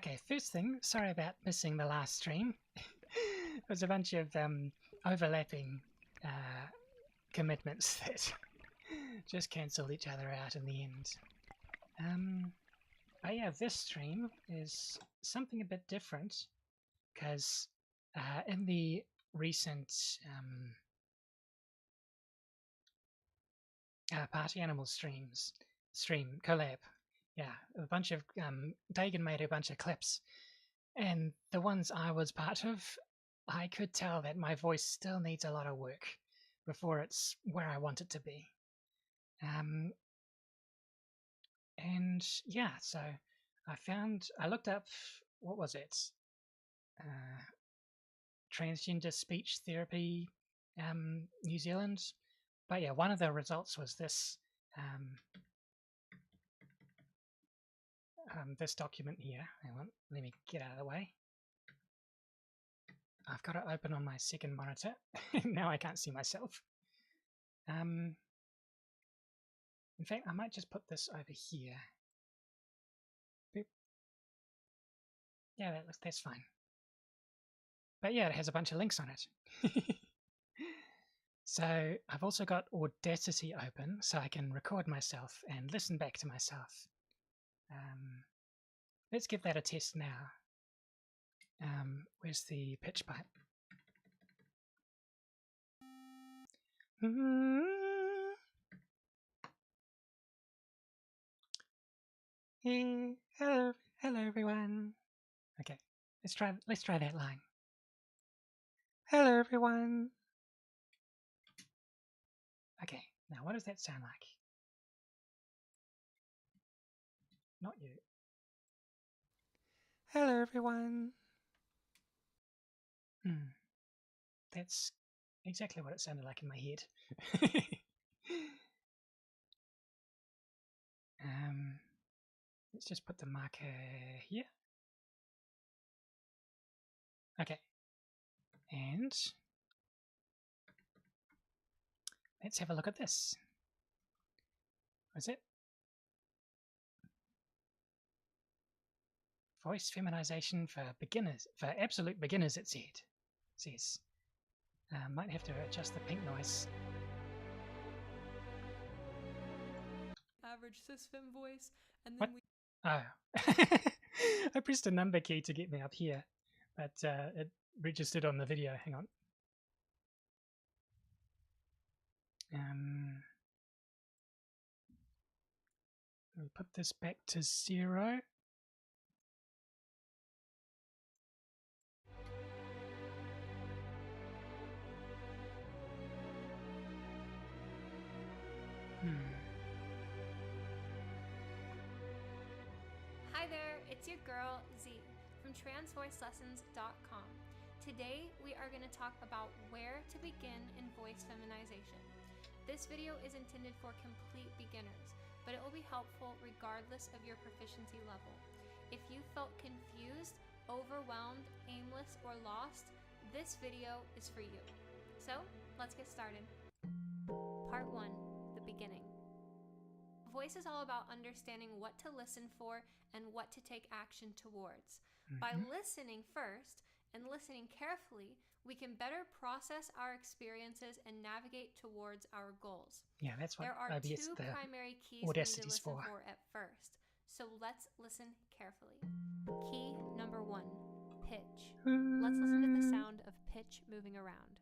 Okay, first thing, sorry about missing the last stream. It was a bunch of overlapping commitments that just cancelled each other out in the end. But yeah, this stream is something a bit different because in the recent Party Animal stream collab, yeah, a bunch of Dagan made a bunch of clips, and the ones I was part of, I could tell that my voice still needs a lot of work before it's where I want it to be. And yeah, so I looked up, what was it? Transgender speech therapy, New Zealand. But yeah, one of the results was this this document here. Hang on, let me get out of the way. I've got it open on my second monitor. Now I can't see myself. In fact, I might just put this over here. Boop. Yeah, that's fine. But yeah, it has a bunch of links on it. So I've also got Audacity open, so I can record myself and listen back to myself. Let's give that a test now. Where's the pitch pipe? Hey, hello everyone. Okay, let's try that line. Hello everyone. Okay, now what does that sound like? Not you. Hello everyone. That's exactly what it sounded like in my head. Let's just put the marker here. Okay, and let's have a look at this. What's it? Voice feminization for beginners, for absolute beginners, it says. Might have to adjust the pink noise. Average cis-fem voice, and then I pressed a number key to get me up here, but it registered on the video. Hang on. Let me put this back to 0. Hi there, it's your girl Z from transvoicelessons.com. Today we are going to talk about where to begin in voice feminization. This video is intended for complete beginners, but it will be helpful regardless of your proficiency level. If you felt confused, overwhelmed, aimless, or lost, this video is for you. So let's get started. Part 1, the beginning. Voice is all about understanding what to listen for and what to take action towards. By listening first and listening carefully, we can better process our experiences and navigate towards our goals. Yeah, that's what there are OBS, two primary keys we need to listen for at first. So let's listen carefully. Key number 1, pitch. Let's listen to the sound of pitch moving around.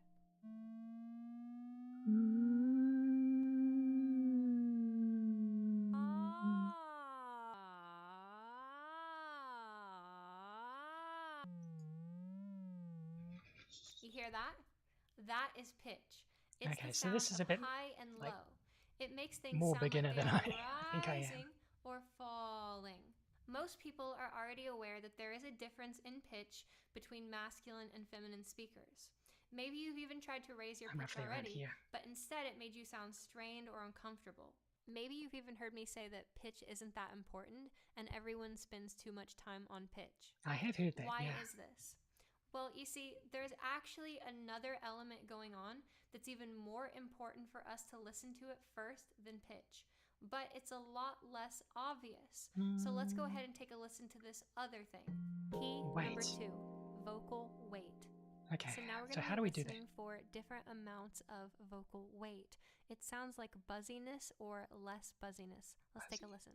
You hear that? That is pitch. It's okay, the so sound this is a bit high and like low. It makes things more sound beginner like than they I are think I am. rising or falling. Most people are already aware that there is a difference in pitch between masculine and feminine speakers. Maybe you've even tried to raise your pitch already, but instead it made you sound strained or uncomfortable. Maybe you've even heard me say that pitch isn't that important and everyone spends too much time on pitch. I have heard that. Why yeah. is this? Well, you see, there's actually another element going on that's even more important for us to listen to it first than pitch. but it's a lot less obvious. So let's go ahead and take a listen to this other thing. Key number 2, vocal weight. Okay, so now we're so going how to do be we do that? listening for different amounts of vocal weight. It sounds like buzziness or less buzziness. Let's take a listen.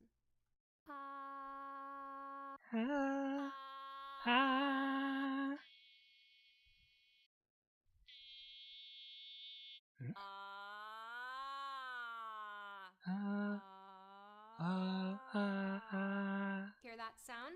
Hear that sound?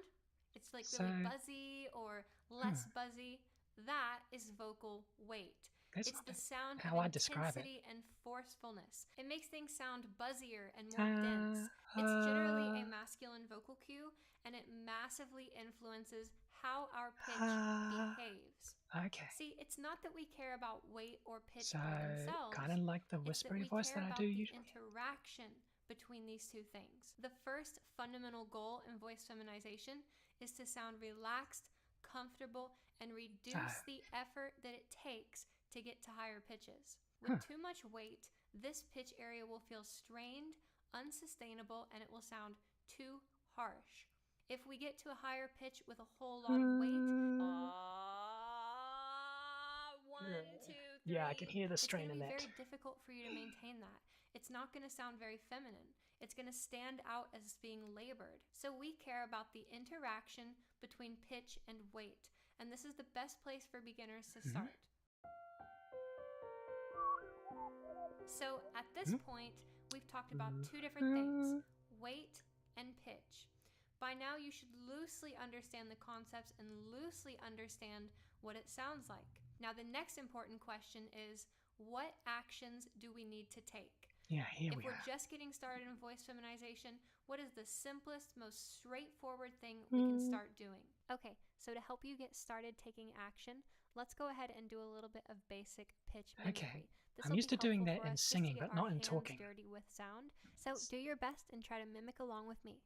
It's like really buzzy or less buzzy. That is vocal weight. It's the sound of intensity and forcefulness. It makes things sound buzzier and more dense. It's generally a masculine vocal cue, and it massively influences how our pitch behaves. Okay. See, it's not that we care about weight or pitch So, by themselves. kind of like the whispery voice that I do usually. It's that we care about the interaction between these two things. The first fundamental goal in voice feminization is to sound relaxed, comfortable, and reduce the effort that it takes to get to higher pitches. With too much weight, this pitch area will feel strained, unsustainable, and it will sound too harsh. If we get to a higher pitch with a whole lot of weight, 1, 2, 3. Yeah, I can hear the strain in that. It's going to be very difficult for you to maintain that. It's not going to sound very feminine. It's going to stand out as being labored. So we care about the interaction between pitch and weight. And this is the best place for beginners to start. So at this point, we've talked about 2 different things, weight and pitch. By now, you should loosely understand the concepts and loosely understand what it sounds like. Now, the next important question is, what actions do we need to take? Yeah, here if we we're are. just getting started in voice feminization, what is the simplest, most straightforward thing we can start doing? Okay, so to help you get started taking action, let's go ahead and do a little bit of basic pitch mimicry. I'm used to doing that in singing, but not in talking. Dirty with sound. So do your best and try to mimic along with me.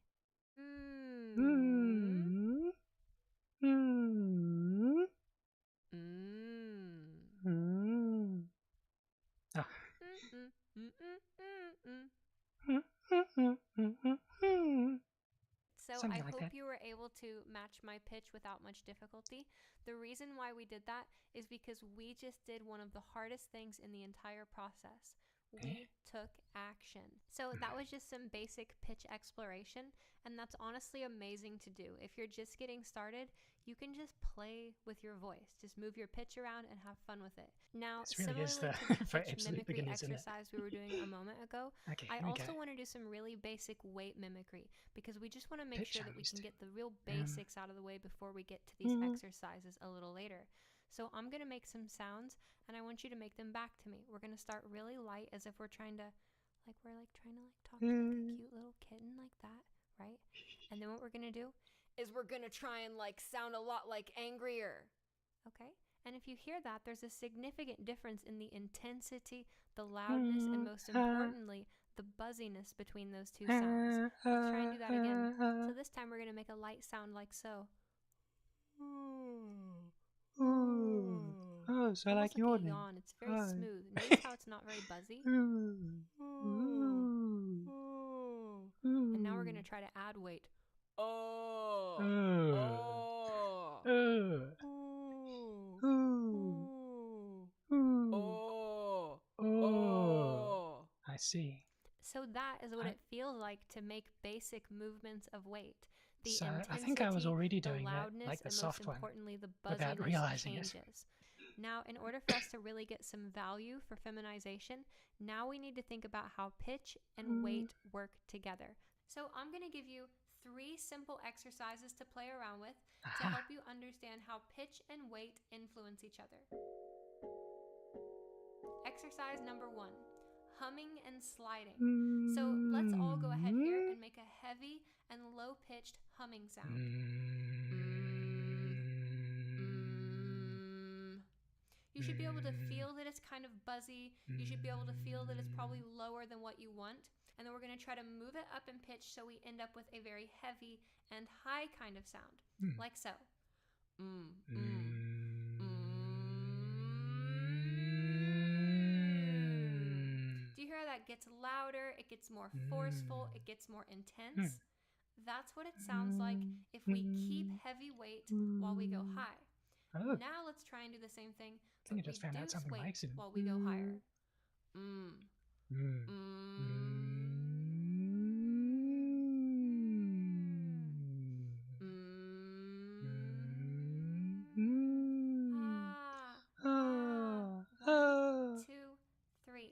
So I hope you were able to match my pitch without much difficulty. The reason why we did that is because we just did one of the hardest things in the entire process. We took action. So that was just some basic pitch exploration, and that's honestly amazing to do. If you're just getting started, you can just play with your voice. Just move your pitch around and have fun with it. Now, really similarly to the pitch mimicry exercise we were doing a moment ago, I also want to do some really basic weight mimicry because we just want to make sure that we can get the real basics out of the way before we get to these exercises a little later. So I'm going to make some sounds, and I want you to make them back to me. We're going to start really light as if we're trying to, talk to like a cute little kitten like that, right? And then what we're going to do is we're going to try and sound a lot like angrier, okay? And if you hear that, there's a significant difference in the intensity, the loudness, and most importantly, the buzziness between those two sounds. Let's try and do that again. So this time we're going to make a light sound like so. Oh, so almost like yawning. A yawn. It's very smooth. Notice how it's not very buzzy? And now we're going to try to add weight. I see. So that is what it feels like to make basic movements of weight. The so intensity, I think I was already doing the loudness, that, like the soft and most one, importantly, the without buzziness realizing changes. it. Now, in order for us to really get some value for feminization, now we need to think about how pitch and weight work together. So I'm going to give you 3 simple exercises to play around with to help you understand how pitch and weight influence each other. Exercise number 1, humming and sliding. So let's all go ahead here and make a heavy and low-pitched humming sound. You should be able to feel that it's kind of buzzy. You should be able to feel that it's probably lower than what you want. And then we're going to try to move it up in pitch so we end up with a very heavy and high kind of sound, like so. Do you hear how that gets louder? It gets more forceful. It gets more intense. That's what it sounds like if we keep heavy weight while we go high. Oh. Now let's try and do the same thing, I think but I just found out reduce something by weight accident. while we go higher. One, two, three.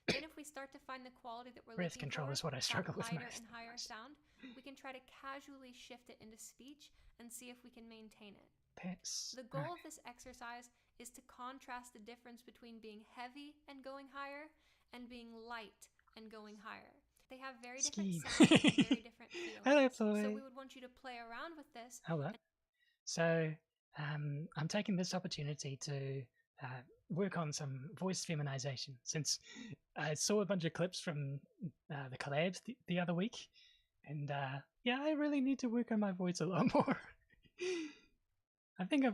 Then if we start to find the quality that we're Breath looking control for, is what I struggle that with lighter most. and higher sound, we can try to casually shift it into speech and see if we can maintain it. That's The goal of this exercise is to contrast the difference between being heavy and going higher and being light and going higher. They have very different sounds and very different feelings. Hello, Floyd. So we would want you to play around with this. Hello. So I'm taking this opportunity to work on some voice feminization, since I saw a bunch of clips from the collabs the other week, and yeah, I really need to work on my voice a lot more. I think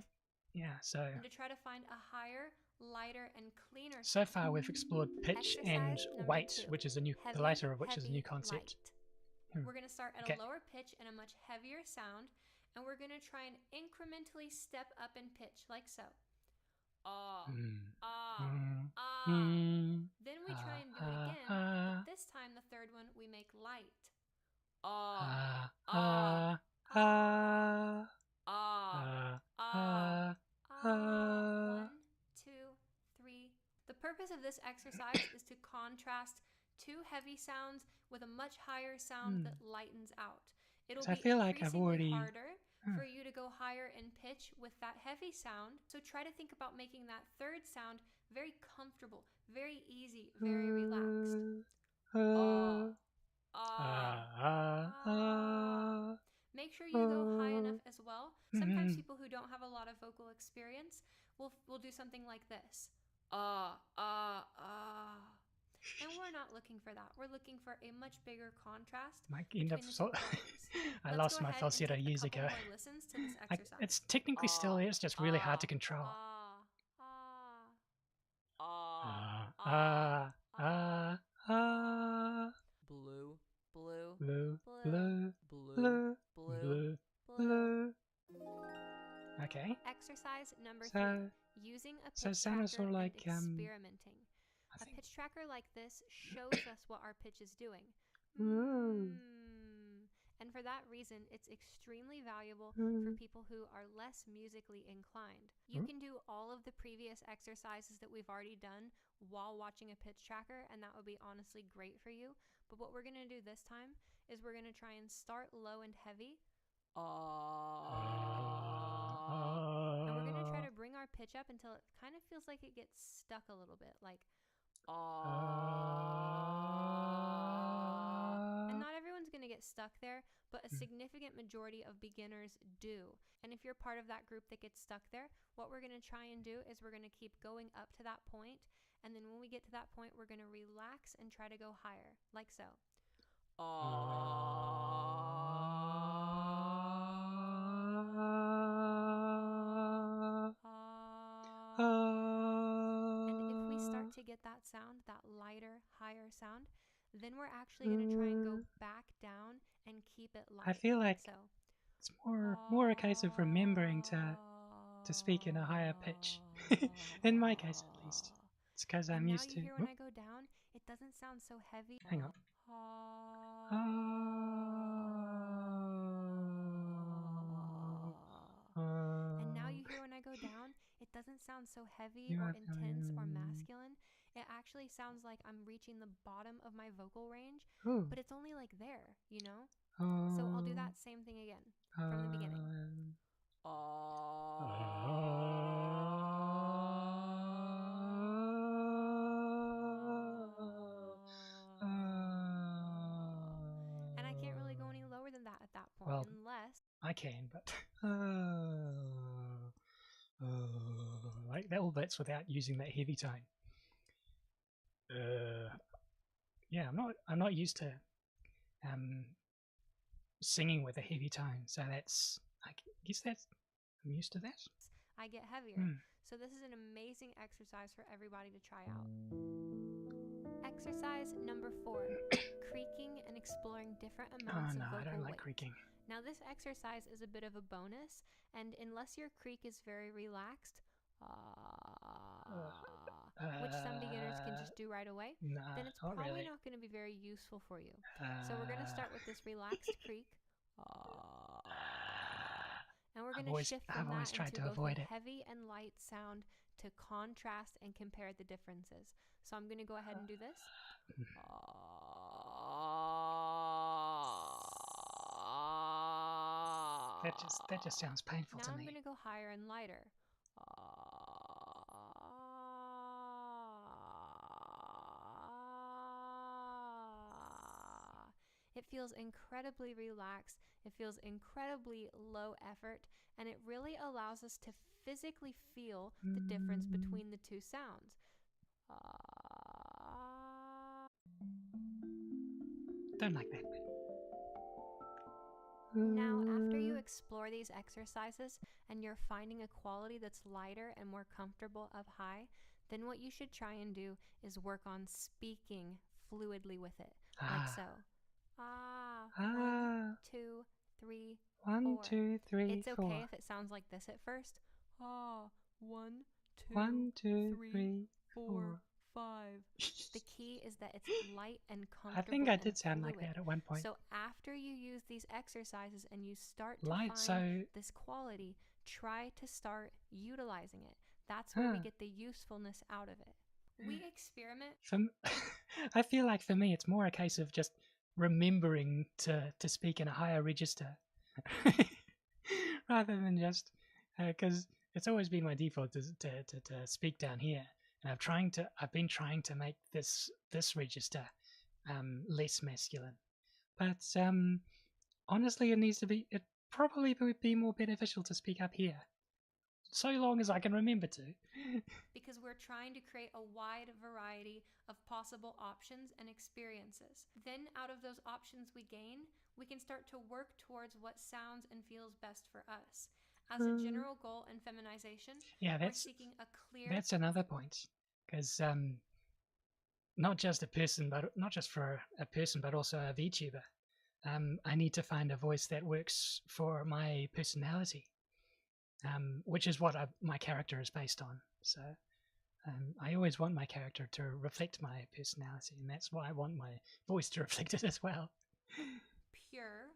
so to try to find a higher, lighter, and cleaner so sound. far we've explored pitch and weight, 2, which is the heavy, lighter of which heavy, is a new concept. We're going to start at a lower pitch and a much heavier sound, and we're going to try and incrementally step up in pitch, like so. Then we try and do it again, but this time the third one we make light. 1, 2, 3. The purpose of this exercise is to contrast two heavy sounds with a much higher sound that lightens out. It'll be increasingly harder for you to go higher in pitch with that heavy sound. So try to think about making that third sound very comfortable, very easy, very relaxed. Make sure you go high enough as well. Sometimes people who don't have a lot of vocal experience will do something like this. And we're not looking for that. We're looking for a much bigger contrast between the two I lost my falsetto years ago. It's technically still there, it's just really hard to control. Blue, blue, blue, blue, blue, blue, blue, blue. Okay. Exercise number 3. Using a pitch tracker sort of like, and experimenting. A pitch tracker like this shows us what our pitch is doing. And for that reason, it's extremely valuable for people who are less musically inclined. You can do all of the previous exercises that we've already done while watching a pitch tracker, and that would be honestly great for you. But what we're going to do this time is we're going to try and start low and heavy. And we're going to try to bring our pitch up until it kind of feels like it gets stuck a little bit, like And not everyone's going to get stuck there, but a significant majority of beginners do. And if you're part of that group that gets stuck there, what we're going to try and do is we're going to keep going up to that point, and then when we get to that point, we're going to relax and try to go higher, like so. And if we start to get that sound, that lighter, higher sound, then we're actually going to try and go back down and keep it light. I feel like so. It's more a case of remembering to speak in a higher pitch. In my case, at least. It's because I'm used to. Now you hear when I go down, it doesn't sound so heavy. Hang on. And now you hear when I go down, it doesn't sound so heavy or intense or masculine. It actually sounds like I'm reaching the bottom of my vocal range, but it's only like there, you know? So I'll do that same thing again from the beginning. And I can't really go any lower than that at that point, unless... I can, but... like all that's without using that heavy tone. yeah, I'm not used to singing with a heavy tone, so that's I guess that's I'm used to that. I get heavier. So this is an amazing exercise for everybody to try out. Exercise number 4, creaking and exploring different amounts Oh no, of vocal I don't like weight. creaking. Now this exercise is a bit of a bonus, and unless your creak is very relaxed, which some beginners can just do right away, Nah, then it's not probably really. not going to be very useful for you. So we're going to start with this relaxed creak, and we're going to shift from I've always that tried into to both avoid a it. heavy and light sound to contrast and compare the differences. So I'm going to go ahead and do this. That just sounds painful Now to I'm me. going to go higher and lighter. It feels incredibly relaxed, it feels incredibly low effort, and it really allows us to physically feel the difference between the two sounds. Don't like that. Now, after you explore these exercises and you're finding a quality that's lighter and more comfortable up high, then what you should try and do is work on speaking fluidly with it, like so. 1, 2, 3, 4. 1, 2, 3, It's 4. okay if it sounds like this at first. 1, 2, 1, 2, 3, 3, 4, 5. The key is that it's light and comfortable. I think I and did sound fluid. like that at one point. So after you use these exercises and you start to Light, find this quality, try to start utilizing it. That's where we get the usefulness out of it. We experiment. I feel like for me, it's more a case of just remembering to speak in a higher register rather than just because it's always been my default to speak down here, and I've been trying to make this register less masculine, but honestly, it probably would be more beneficial to speak up here, so long as I can remember to. Because we're trying to create a wide variety of possible options and experiences. Then out of those options we gain, we can start to work towards what sounds and feels best for us. As a general goal in feminization, we're seeking a clear... That's another point, because not just for a person, but also a VTuber. I need to find a voice that works for my personality, which is what my character is based on. So I always want my character to reflect my personality, and that's why I want my voice to reflect it as well. Pure,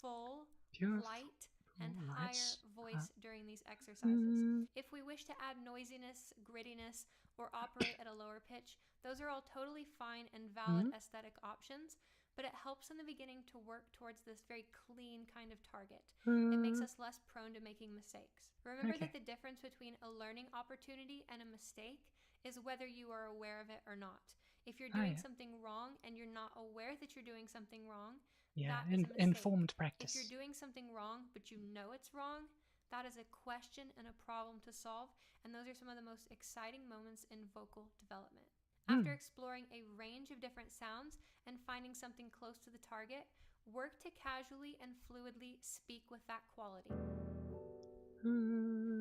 full, light, and higher voice during these exercises. If we wish to add noisiness, grittiness, or operate at a lower pitch, those are all totally fine and valid aesthetic options, but it helps in the beginning to work towards this very clean kind of target. It makes us less prone to making mistakes. Remember that the difference between a learning opportunity and a mistake is whether you are aware of it or not. If you're doing something wrong and you're not aware that you're doing something wrong, that is a mistake. Informed practice. If you're doing something wrong but you know it's wrong, that is a question and a problem to solve, and those are some of the most exciting moments in vocal development. After exploring a range of different sounds and finding something close to the target, work to casually and fluidly speak with that quality.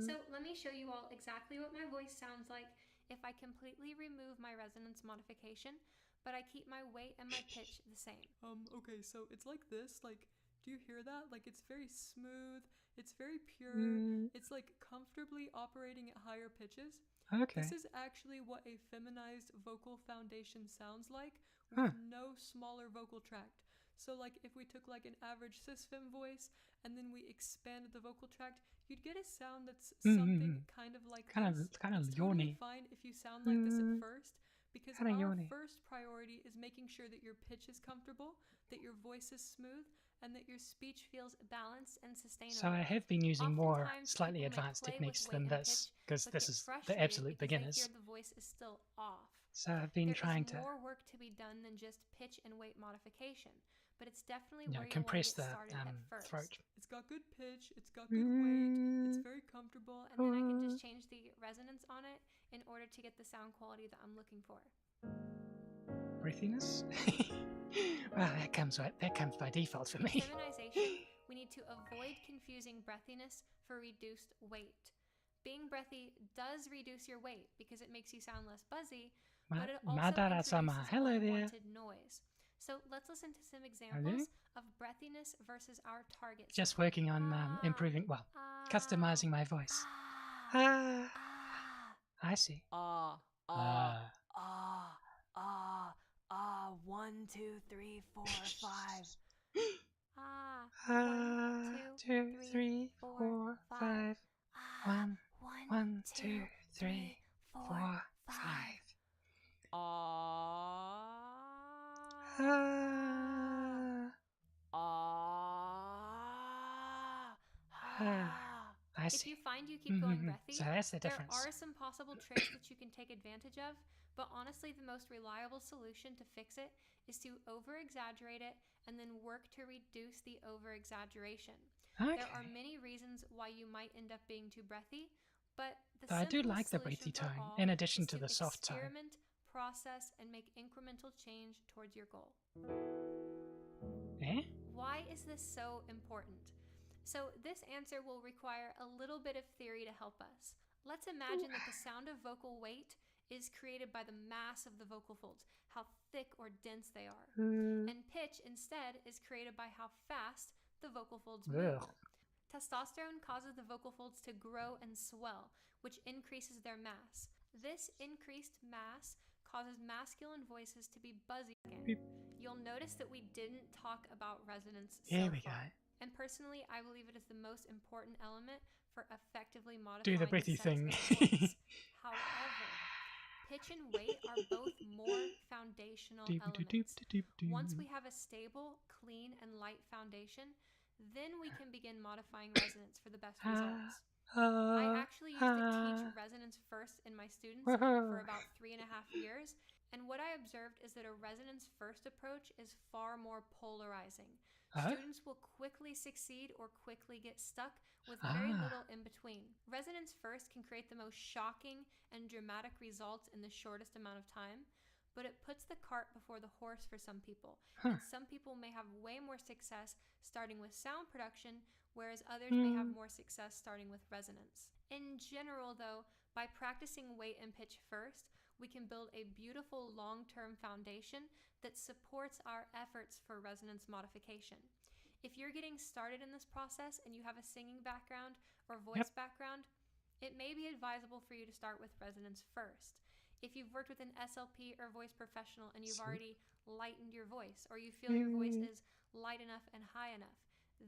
So let me show you all exactly what my voice sounds like if I completely remove my resonance modification, but I keep my weight and my pitch the same. Okay, so it's like this, like, do you hear that? Like, it's very smooth, it's very pure, it's like comfortably operating at higher pitches. Okay. This is actually what a feminized vocal foundation sounds like with no smaller vocal tract. So like if we took like an average cis-fem voice and then we expanded the vocal tract, you'd get a sound that's something kind of like this. It's totally fine if you sound like this at first, because our first priority is making sure that your pitch is comfortable, that your voice is smooth, and that your speech feels balanced and sustainable. So I have been using more slightly advanced techniques than this, because this is the absolute beginners. They hear the voice is still off. So I've been trying to... There's more work to be done than just pitch and weight modification, but it's definitely where you compress want to get started at first. Throat. It's got good pitch, it's got good weight, it's very comfortable. And then I can just change the resonance on it in order to get the sound quality that I'm looking for. breathiness. Well, that comes by default for me. Feminization, we need to avoid confusing breathiness for reduced weight. Being breathy does reduce your weight because it makes you sound less buzzy, but it also Madara-sama, introduces hello there. unwanted noise. So let's listen to some examples of breathiness versus our target. Just working on improving, well, customizing my voice. I see. 1, 2, 3, 4, 5. 1, 2, 3, 4, 5. 1, 1, 2, 3, 4, 5. I see. If you find you keep going breathy, so that's the there difference. are some possible tricks that you can take advantage of, but honestly the most reliable solution to fix it is to over-exaggerate it and then work to reduce the over-exaggeration. Okay. There are many reasons why you might end up being too breathy, but I do like the breathy tone, in addition to the soft tone. Experiment, process, and make incremental change towards your goal. Why is this so important? So this answer will require a little bit of theory to help us. Let's imagine that the sound of vocal weight is created by the mass of the vocal folds, how thick or dense they are. And pitch instead is created by how fast the vocal folds move. Testosterone causes the vocal folds to grow and swell, which increases their mass. This increased mass causes masculine voices to be buzzy again. You'll notice that we didn't talk about resonance so far. And personally, I believe it is the most important element for effectively modifying the breathy thing. However, pitch and weight are both more foundational elements. Once we have a stable, clean, and light foundation, then we can begin modifying resonance for the best results. I actually used to teach resonance first in my students for about 3.5 years, and what I observed is that a resonance first approach is far more polarizing. Students will quickly succeed or quickly get stuck with very little in between. Resonance first can create the most shocking and dramatic results in the shortest amount of time, but it puts the cart before the horse for some people. And some people may have way more success starting with sound production, whereas others may have more success starting with resonance. In general, though, by practicing weight and pitch first, we can build a beautiful long-term foundation that supports our efforts for resonance modification. If you're getting started in this process and you have a singing background or voice background, it may be advisable for you to start with resonance first. If you've worked with an SLP or voice professional and you've already lightened your voice, or you feel your voice is light enough and high enough,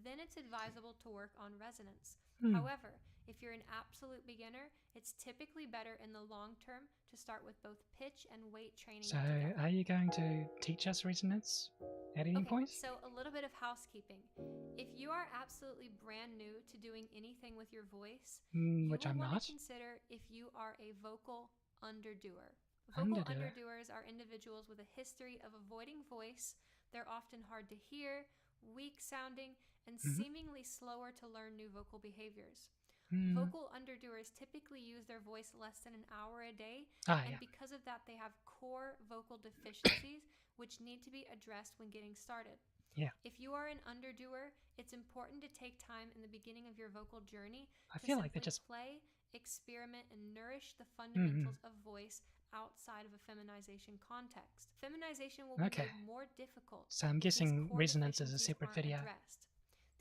then it's advisable to work on resonance. However, if you're an absolute beginner, it's typically better in the long term to start with both pitch and weight training together. Are you going to teach us resonance at any point? So a little bit of housekeeping. If you are absolutely brand new to doing anything with your voice, which I'm not, consider if you are a vocal underdoer. Vocal underdoers are individuals with a history of avoiding voice. They're often hard to hear, weak sounding, and seemingly slower to learn new vocal behaviors. Vocal underdoers typically use their voice less than an hour a day, and because of that they have core vocal deficiencies which need to be addressed when getting started. If you are an underdoer, it's important to take time in the beginning of your vocal journey to play, experiment, and nourish the fundamentals of voice outside of a feminization context. Feminization will be made more difficult. So I'm guessing resonance is a separate video.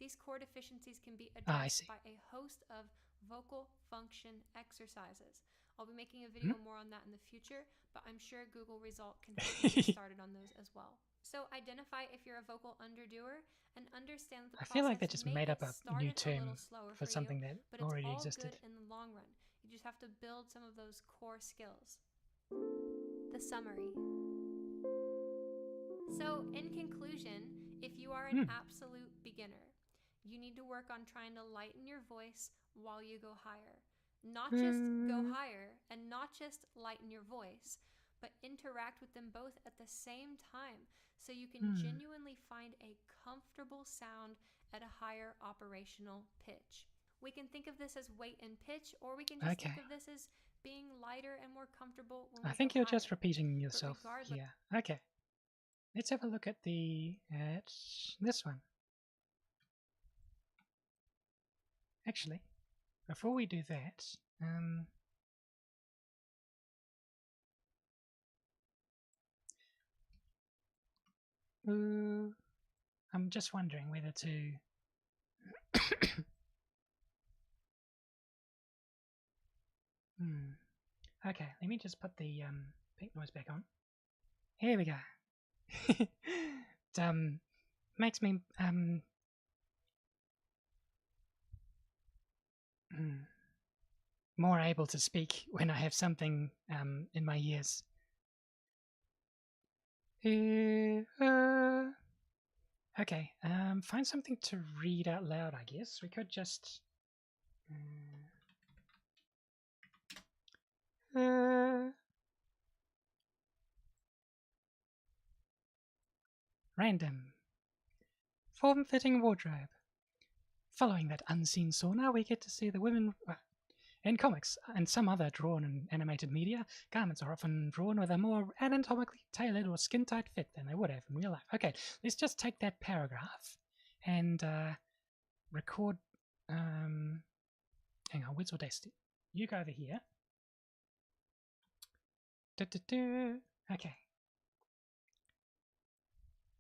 These core deficiencies can be addressed by a host of vocal function exercises. I'll be making a video more on that in the future, but I'm sure Google Result can help you get started on those as well. So identify if you're a vocal underdoer and understand that the I feel like they just made up a new term for something that already existed. Good in the long run. You just have to build some of those core skills. The summary. So in conclusion, if you are an absolute beginner, you need to work on trying to lighten your voice while you go higher. Not just go higher and not just lighten your voice, but interact with them both at the same time so you can genuinely find a comfortable sound at a higher operational pitch. We can think of this as weight and pitch, or we can just think of this as being lighter and more comfortable when we I think go you're higher. just repeating yourself. Yeah. Okay. let's have a look at this one. Actually, before we do that, I'm just wondering whether to Okay, let me just put the pink noise back on. Here we go. It makes me more able to speak when I have something in my ears. Okay, find something to read out loud, I guess. We could just random. Form-fitting wardrobe. Following that unseen sauna, we get to see the women. In comics and some other drawn and animated media, garments are often drawn with a more anatomically tailored or skin-tight fit than they would have in real life. Okay, let's just take that paragraph and record. Hang on, where's Audacity? You go over here. Okay.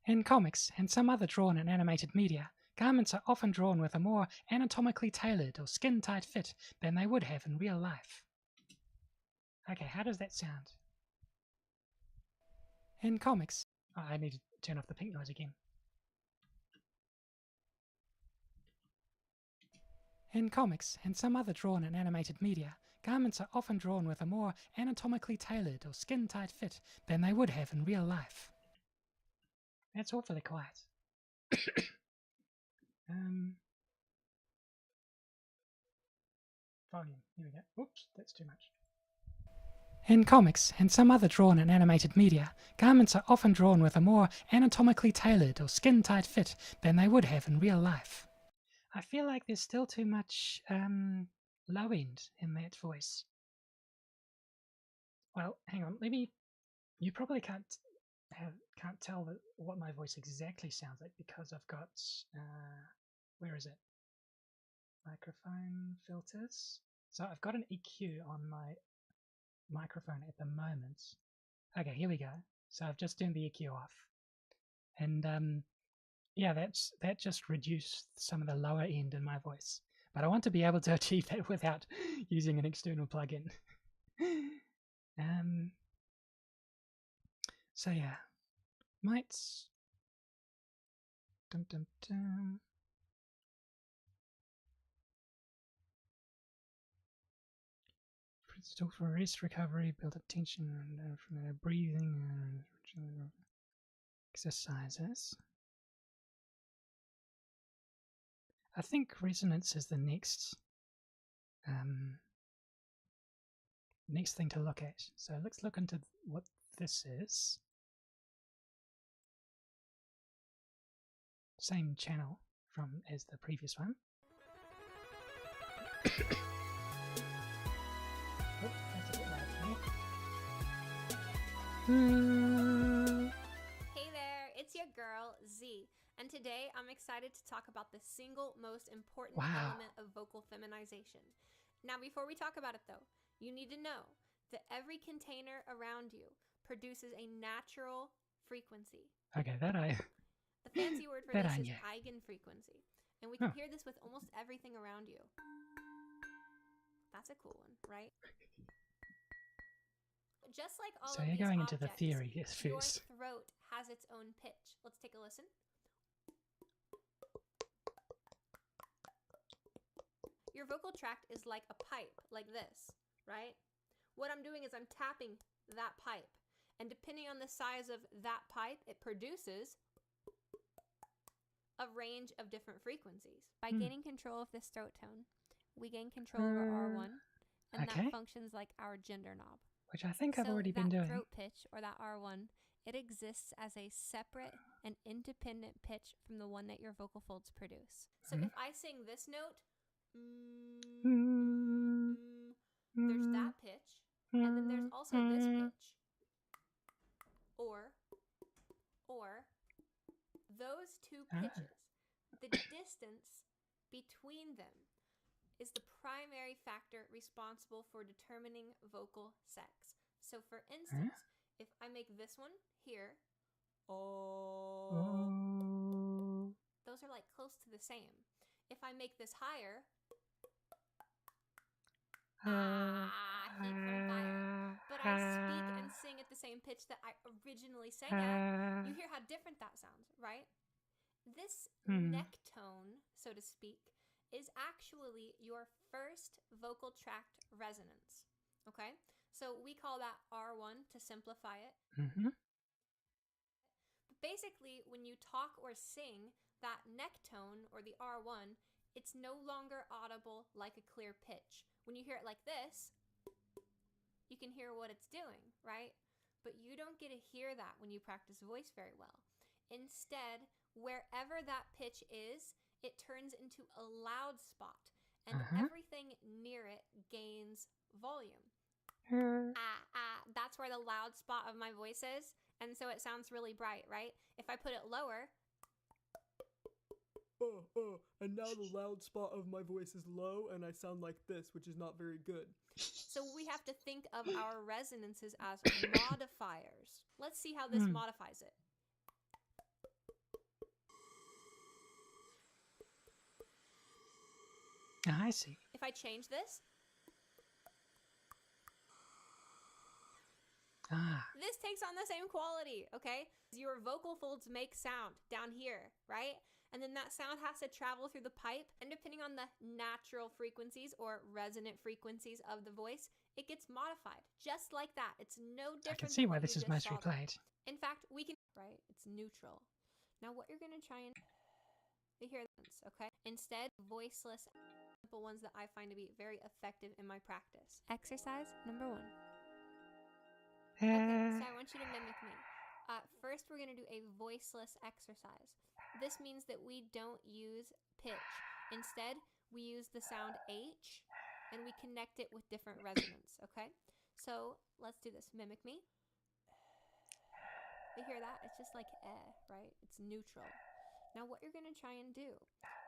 In comics and some other drawn and animated media, garments are often drawn with a more anatomically tailored or skin-tight fit than they would have in real life. Okay, how does that sound? In comics... Oh, I need to turn off the pink noise again. In comics and some other drawn and animated media, garments are often drawn with a more anatomically tailored or skin-tight fit than they would have in real life. That's awfully quiet. Volume. Here we go. Oops, that's too much. In comics and some other drawn and animated media, garments are often drawn with a more anatomically tailored or skin-tight fit than they would have in real life. I feel like there's still too much low end in that voice. Well, hang on. Maybe you probably can't tell what my voice exactly sounds like because I've got where is it? Microphone filters. So I've got an EQ on my microphone at the moment. Okay, here we go. So I've just turned the EQ off, and yeah, that just reduced some of the lower end in my voice. But I want to be able to achieve that without using an external plugin. So yeah, might. Dum dum dum. Still for rest, recovery, build up tension, and from there, breathing, exercises. I think resonance is the next thing to look at. So let's look into what this is. Same channel as the previous one. Oh, that's a bit loud for me. Hey there, it's your girl Z, and today I'm excited to talk about the single most important element of vocal feminization. Now, before we talk about it though, you need to know that every container around you produces a natural frequency. Okay, The fancy word for this is eigenfrequency, and we can hear this with almost everything around you. That's a cool one, right? Just like all of these going objects, into the theory first. Your throat has its own pitch. Let's take a listen. Your vocal tract is like a pipe, like this, right? What I'm doing is I'm tapping that pipe, and depending on the size of that pipe, it produces a range of different frequencies. By gaining control of this throat tone, we gain control over R1, and that functions like our gender knob. Which I think I've already been doing. So that throat pitch, or that R1, it exists as a separate and independent pitch from the one that your vocal folds produce. So if I sing this note, there's that pitch, and then there's also this pitch. Or Those two Ah. pitches, the distance between them is the primary factor responsible for determining vocal sex. So for instance, if I make this one here, Oh. those are like close to the same. If I make this higher, heat from fire. But I speak and sing at the same pitch that I originally sang at. You hear how different that sounds, right? This neck tone, so to speak, is actually your first vocal tract resonance. Okay? So we call that R1 to simplify it. But basically, when you talk or sing, that neck tone, or the R1, it's no longer audible like a clear pitch. When you hear it like this, you can hear what it's doing, right? But you don't get to hear that when you practice voice very well. Instead, wherever that pitch is, it turns into a loud spot, and everything near it gains volume. That's where the loud spot of my voice is, and so it sounds really bright, right? If I put it lower, and now the loud spot of my voice is low, and I sound like this, which is not very good. So we have to think of our resonances as modifiers. Let's see how this modifies it. I see. If I change this, this takes on the same quality, okay? Your vocal folds make sound down here, right? And then that sound has to travel through the pipe, and depending on the natural frequencies or resonant frequencies of the voice, it gets modified just like that. It's no different. I can see than why what this you is just most saw there. replayed. In fact, we can, right? It's neutral. Now what you're going to try and hear this, okay? Instead, voiceless, simple ones that I find to be very effective in my practice. Exercise number 1. Okay, so I want you to mimic me. First, we're going to do a voiceless exercise. This means that we don't use pitch. Instead, we use the sound H, and we connect it with different resonance, okay? So let's do this. Mimic me. You hear that? It's just like right? It's neutral. Now what you're going to try and do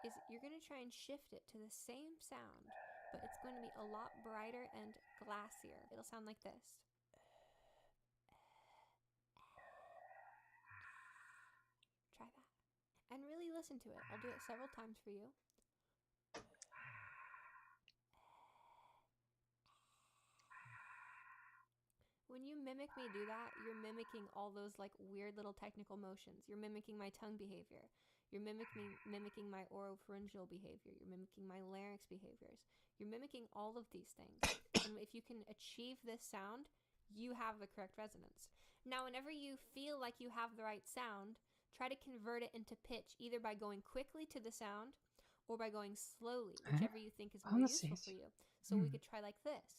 is you're going to try and shift it to the same sound, but it's going to be a lot brighter and glassier. It'll sound like this. Try that. And really listen to it. I'll do it several times for you. When you mimic me do that, you're mimicking all those like weird little technical motions. You're mimicking my tongue behavior. You're mimicking my oropharyngeal behavior. You're mimicking my larynx behaviors. You're mimicking all of these things. And if you can achieve this sound, you have the correct resonance. Now, whenever you feel like you have the right sound, try to convert it into pitch, either by going quickly to the sound or by going slowly, whichever you think is more useful for you. So we could try like this.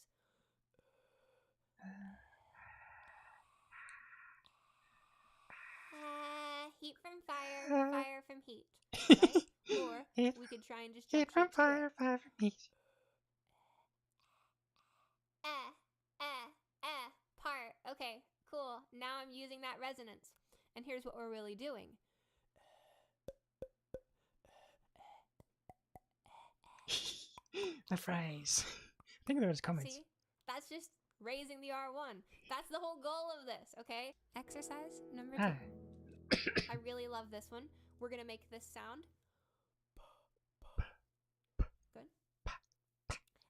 Heat from fire, fire from heat, right? Or we could try and just jump Heat from straight to fire, it. fire from heat. Part. Okay, cool. Now I'm using that resonance. And here's what we're really doing. The phrase. I think there was comments. See? That's just raising the R1. That's the whole goal of this, okay? Exercise number 2. I really love this one. We're going to make this sound. Good.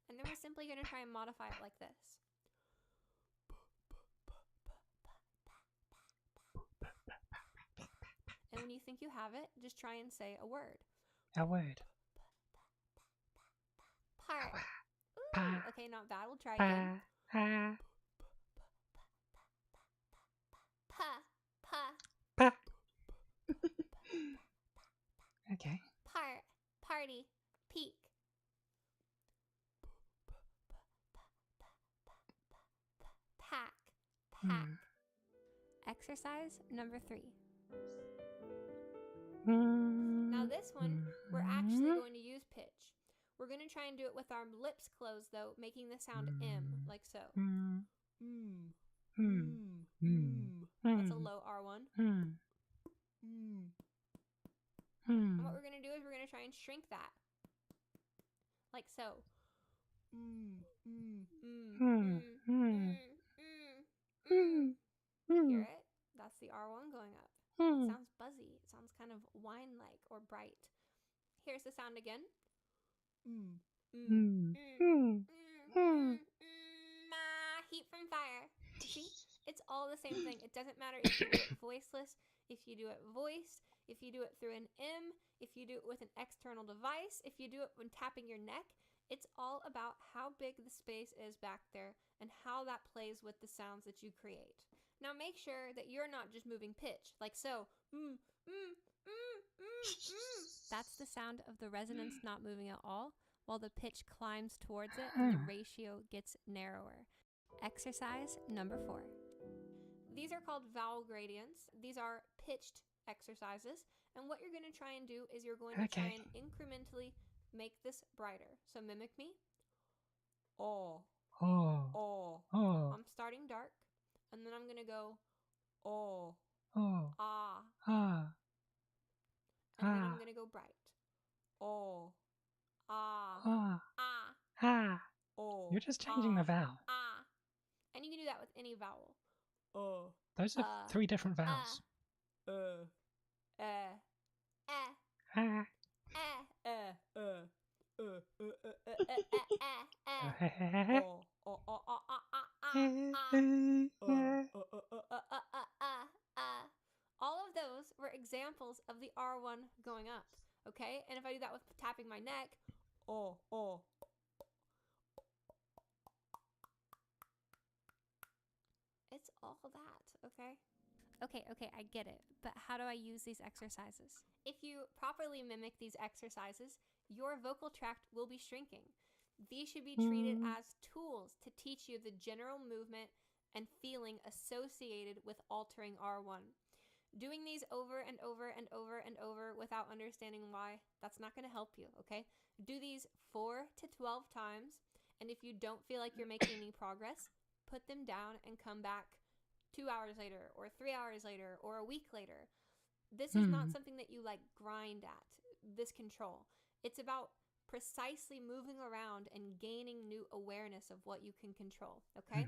And then we're simply going to try and modify it like this. And when you think you have it, just try and say a word. A word. Part. Ooh, okay, not bad. We'll try again. Pa. Okay. Part. Party. Peak. Pack. Pack. Exercise number 3. Now this one, we're actually going to use pitch. We're going to try and do it with our lips closed, though, making the sound M, like so. That's a low R1. And what we're going to do is we're going to try and shrink that. Like so. Hear it? That's the R1 going up. It sounds buzzy. It sounds kind of wine-like or bright. Here's the sound again. Heat from fire. See? It's all the same thing. It doesn't matter if you do it voiceless, if you do it voiced, if you do it through an M, if you do it with an external device, if you do it when tapping your neck. It's all about how big the space is back there and how that plays with the sounds that you create. Now make sure that you're not just moving pitch, like so. That's the sound of the resonance not moving at all, while the pitch climbs towards it and the ratio gets narrower. Exercise number 4. These are called vowel gradients. These are pitched exercises. And what you're going to try and do is you're going to try and incrementally make this brighter. So mimic me. Oh. I'm starting dark. And then I'm going to go ah. And then I'm going to go bright. You're just changing the vowel. And you can do that with any vowel. Those are 3 different vowels. All of those were examples of the R1 going up, okay? And if I do that with tapping my neck, it's all that, okay? Okay, I get it. But how do I use these exercises? If you properly mimic these exercises, your vocal tract will be shrinking. These should be treated as tools to teach you the general movement and feeling associated with altering R1. Doing these over and over and over and over without understanding why, that's not going to help you, okay? Do these 4 to 12 times, and if you don't feel like you're making any progress, put them down and come back 2 hours later or 3 hours later or a week later. This is not something that you like grind at, this control. It's about precisely moving around and gaining new awareness of what you can control, okay?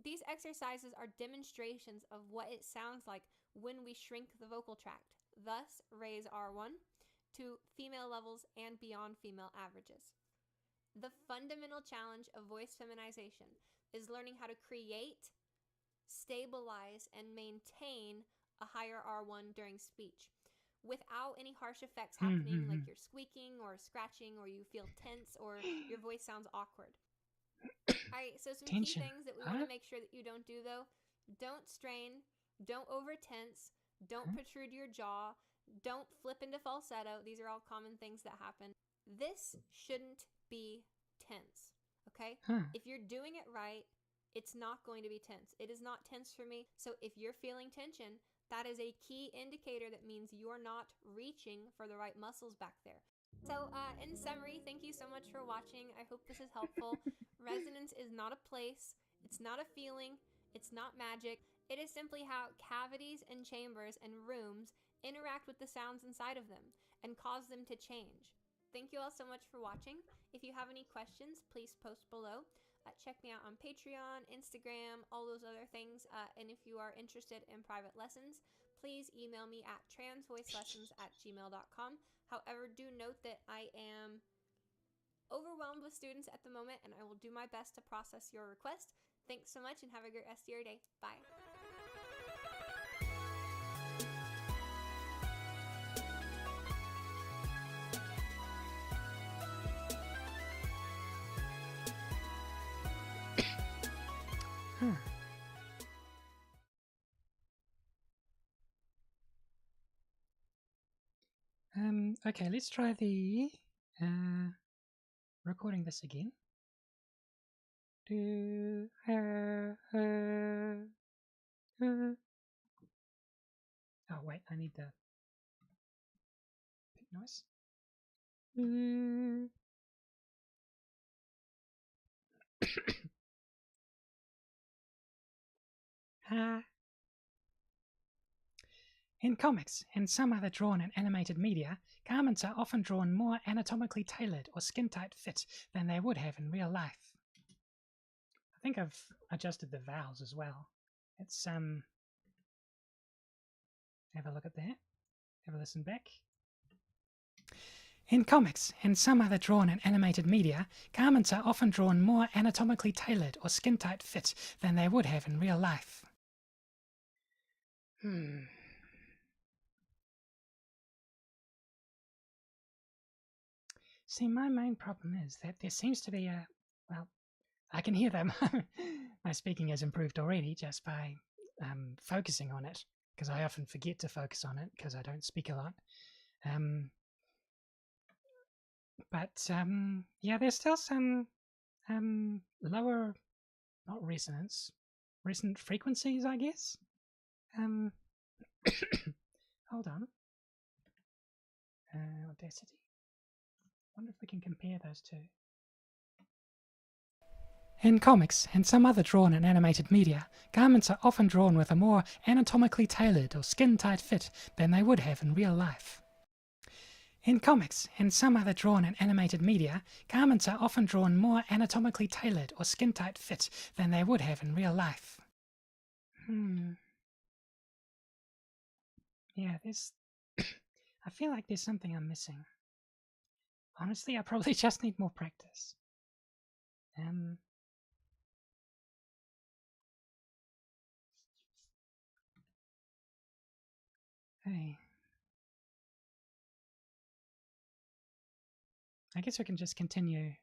These exercises are demonstrations of what it sounds like when we shrink the vocal tract, thus raise R1 to female levels and beyond female averages. The fundamental challenge of voice feminization is learning how to create, stabilize, and maintain a higher R1 during speech without any harsh effects happening like you're squeaking or scratching or you feel tense or your voice sounds awkward. Alright, so some key things that we want to make sure that you don't do though. Don't strain, don't over tense, don't protrude your jaw, don't flip into falsetto. These are all common things that happen. This shouldn't be tense, okay? If you're doing it right, it's not going to be tense. It is not tense for me. So if you're feeling tension, that is a key indicator that means you're not reaching for the right muscles back there. So in summary, thank you so much for watching. I hope this is helpful. Resonance is not a place. It's not a feeling. It's not magic. It is simply how cavities and chambers and rooms interact with the sounds inside of them and cause them to change. Thank you all so much for watching. If you have any questions, please post below. Check me out on Patreon, Instagram, all those other things. And if you are interested in private lessons, please email me at transvoicelessons@gmail.com. However, do note that I am overwhelmed with students at the moment, and I will do my best to process your request. Thanks so much, and have a great rest of your day. Bye. Okay, let's try the recording this again. Oh wait, I need the big noise. In comics and some other drawn and animated media, garments are often drawn more anatomically tailored or skin-tight fit than they would have in real life. I think I've adjusted the vowels as well. It's have a look at that. Have a listen back. In comics and some other drawn and animated media, garments are often drawn more anatomically tailored or skin-tight fit than they would have in real life. See, my main problem is that there seems to be well, I can hear them. My speaking has improved already just by focusing on it, because I often forget to focus on it because I don't speak a lot. But yeah, there's still some lower, not resonance, resonant frequencies, I guess. Hold on. Audacity. Wonder if we can compare those two. In comics and some other drawn and animated media, garments are often drawn with a more anatomically tailored or skin-tight fit than they would have in real life. In comics and some other drawn and animated media, garments are often drawn more anatomically tailored or skin-tight fit than they would have in real life. Yeah, there's... I feel like there's something I'm missing. Honestly, I probably just need more practice. Hey. I guess we can just continue.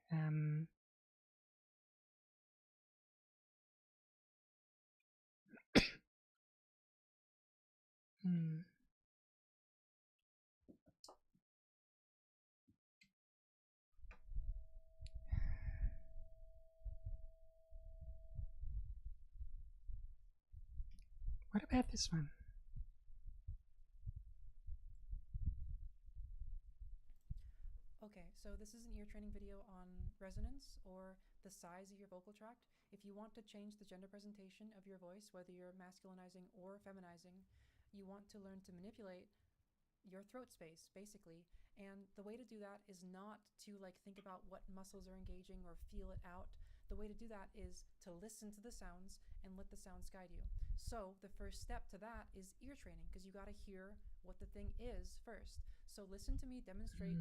What about this one? Okay, so this is an ear training video on resonance, or the size of your vocal tract. If you want to change the gender presentation of your voice, whether you're masculinizing or feminizing, you want to learn to manipulate your throat space, basically. And the way to do that is not to think about what muscles are engaging or feel it out. The way to do that is to listen to the sounds and let the sounds guide you. So the first step to that is ear training, because you got to hear what the thing is first. So listen to me demonstrate.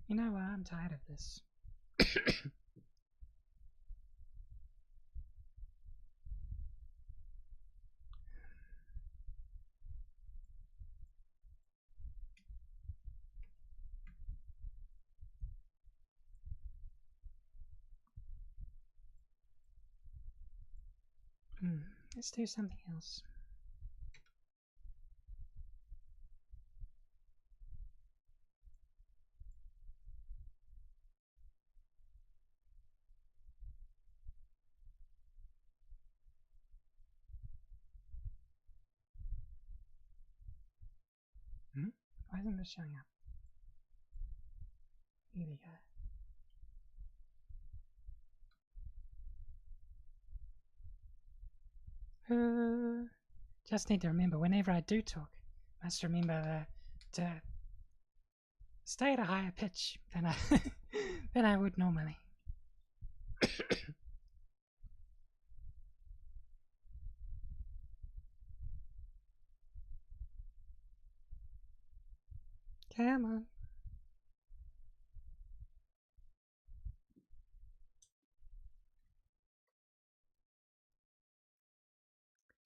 You know what? I'm tired of this. Let's do something else. Why isn't this showing up? Here we go. Just need to remember, whenever I do talk, I must remember to stay at a higher pitch than I than I would normally. Come on.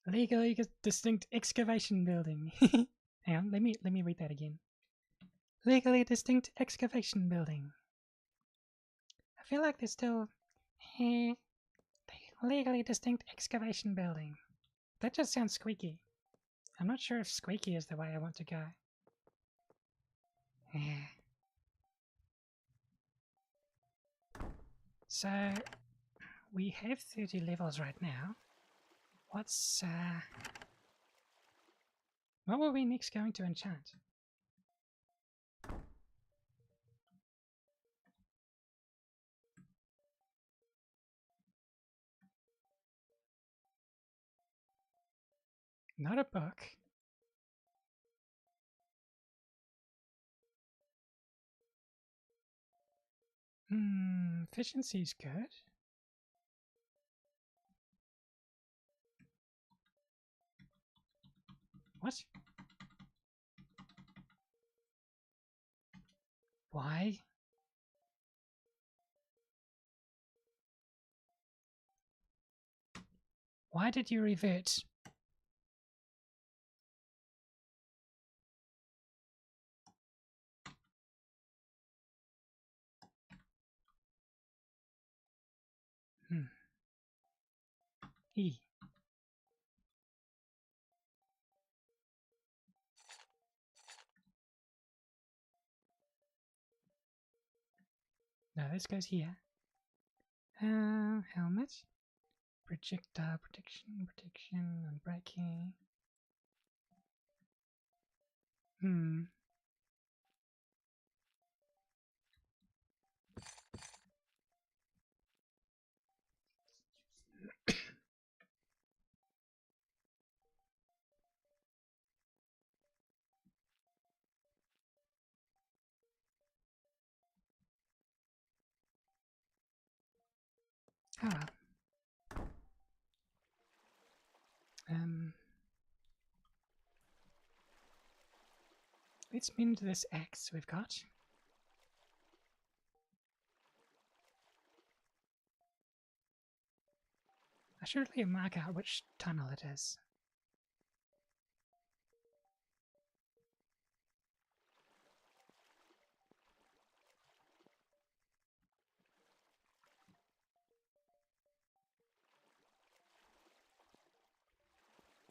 Legally distinct excavation building. Hang on, let me read that again. Legally distinct excavation building. I feel like there's still legally distinct excavation building. That just sounds squeaky. I'm not sure if squeaky is the way I want to go. So we have 30 levels right now. What were we next going to enchant? Not a book. Efficiency's good. What? Why? Why did you revert? E. No, this goes here. Helmet. Projectile protection, and braking. Oh well. Let's mend this axe we've got. I should really mark out which tunnel it is.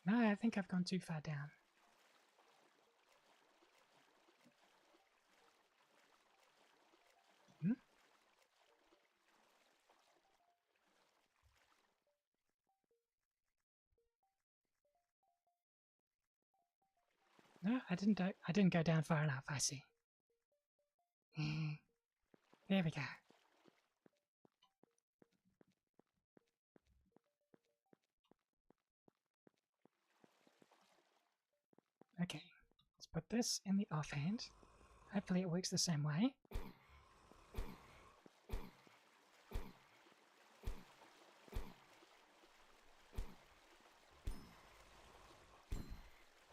No, I think I've gone too far down. No, I didn't go down far enough, I see. There we go. Okay, let's put this in the offhand. Hopefully it works the same way.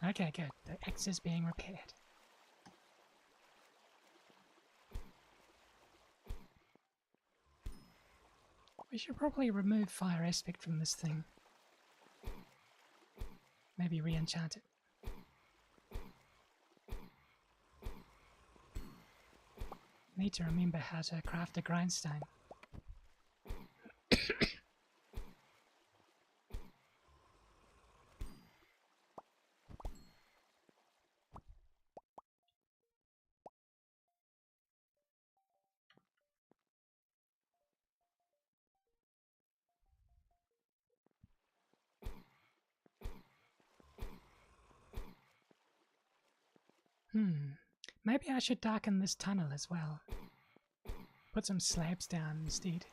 Okay, good. The axe is being repaired. We should probably remove fire aspect from this thing. Maybe re-enchant it. Need to remember how to craft a grindstone. Maybe I should darken this tunnel as well. Put some slabs down instead.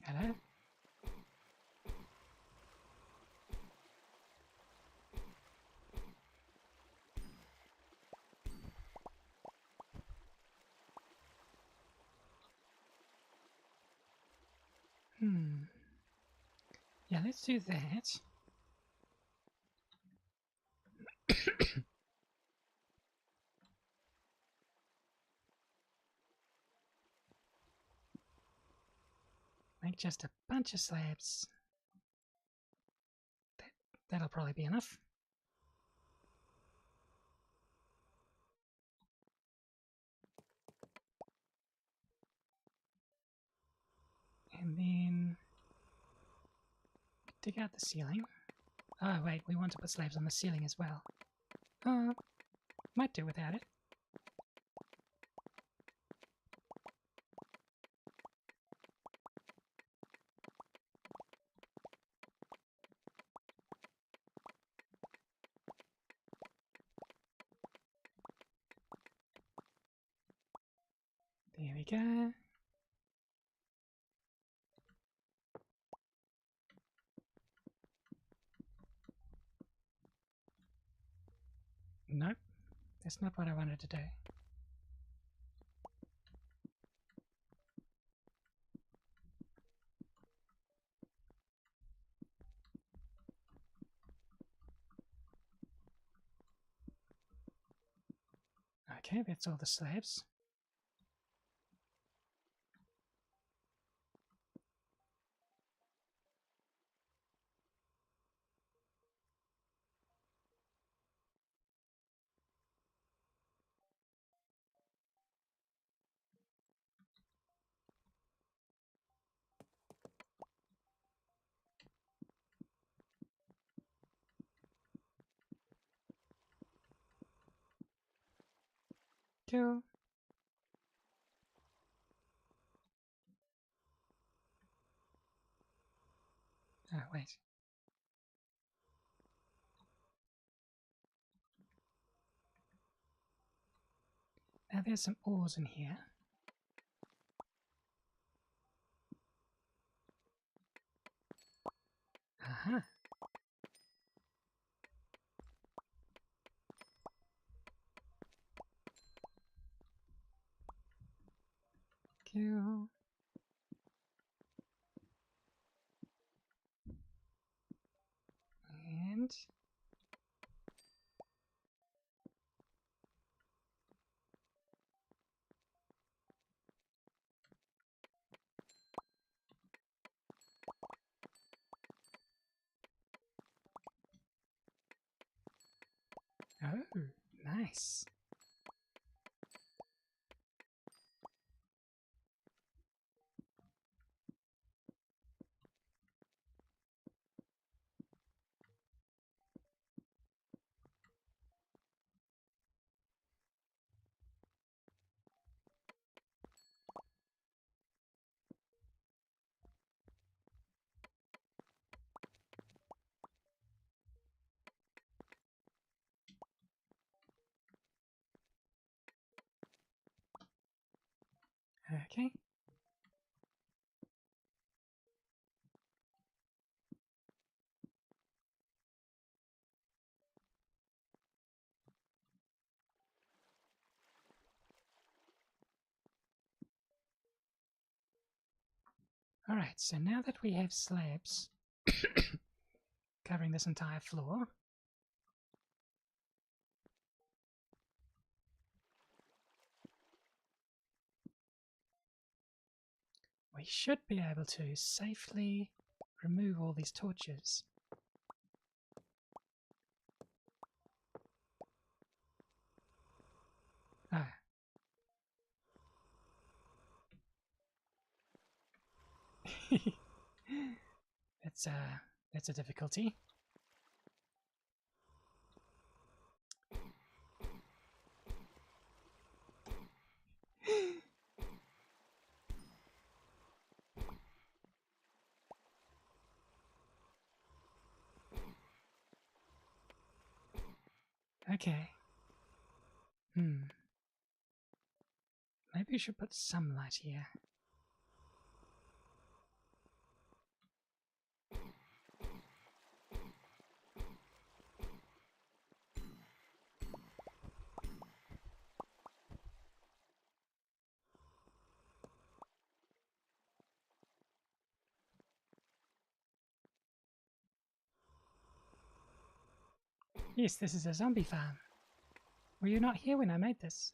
Hello? Yeah, let's do that. Make just a bunch of slabs. That'll probably be enough. And then dig out the ceiling. Oh wait, we want to put slabs on the ceiling as well. Might do without it. There we go. Nope, that's not what I wanted to do. Okay, that's all the slabs. Cool. Oh, wait. Now there's some ores in here. Uh-huh. Cool. And oh, nice. Okay. Alright, so now that we have slabs covering this entire floor, we should be able to safely remove all these torches. Ah. That's a difficulty. Okay. Maybe we should put some light here. Yes, this is a zombie farm. Were you not here when I made this?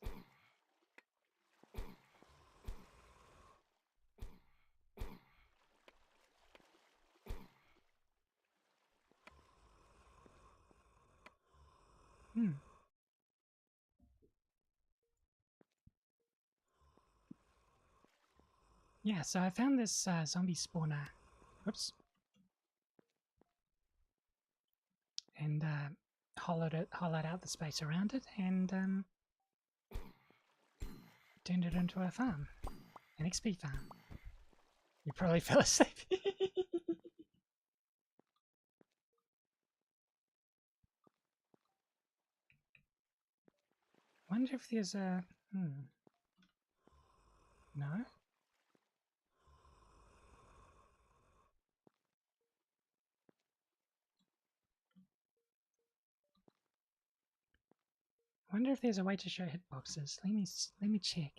Yeah, so I found this zombie spawner. Whoops. And hollowed out the space around it and turned it into a farm. An XP farm. You probably fell asleep. Wonder if there's a... No? I wonder if there's a way to show hitboxes. Let me check.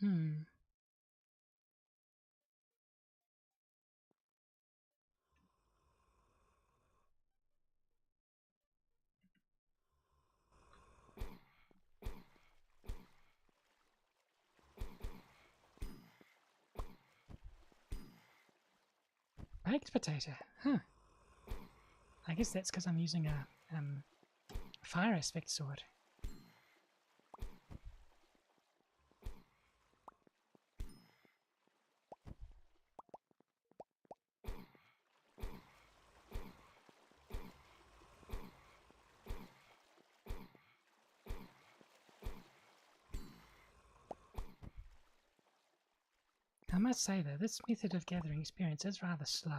Hmm. Baked potato. Huh. I guess that's because I'm using a fire aspect sword. I must say though, this method of gathering experience is rather slow.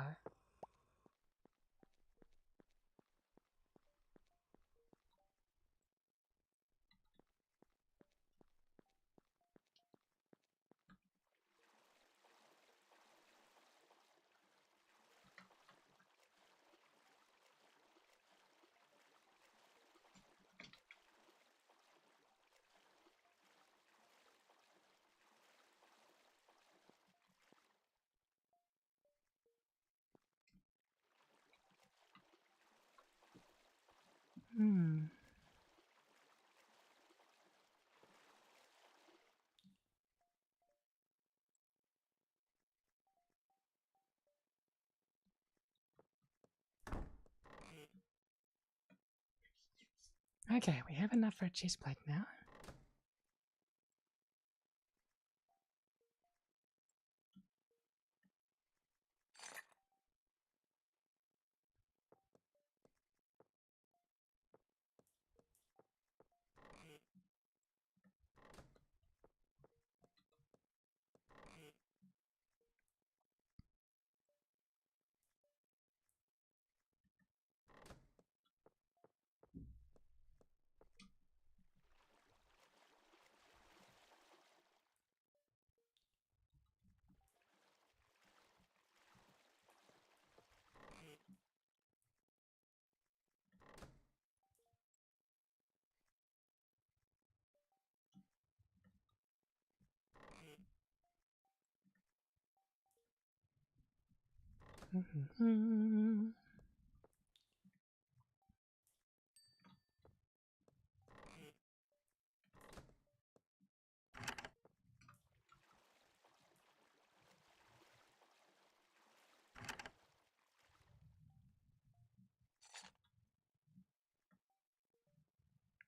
Hmm. Okay, we have enough for a chest plate now.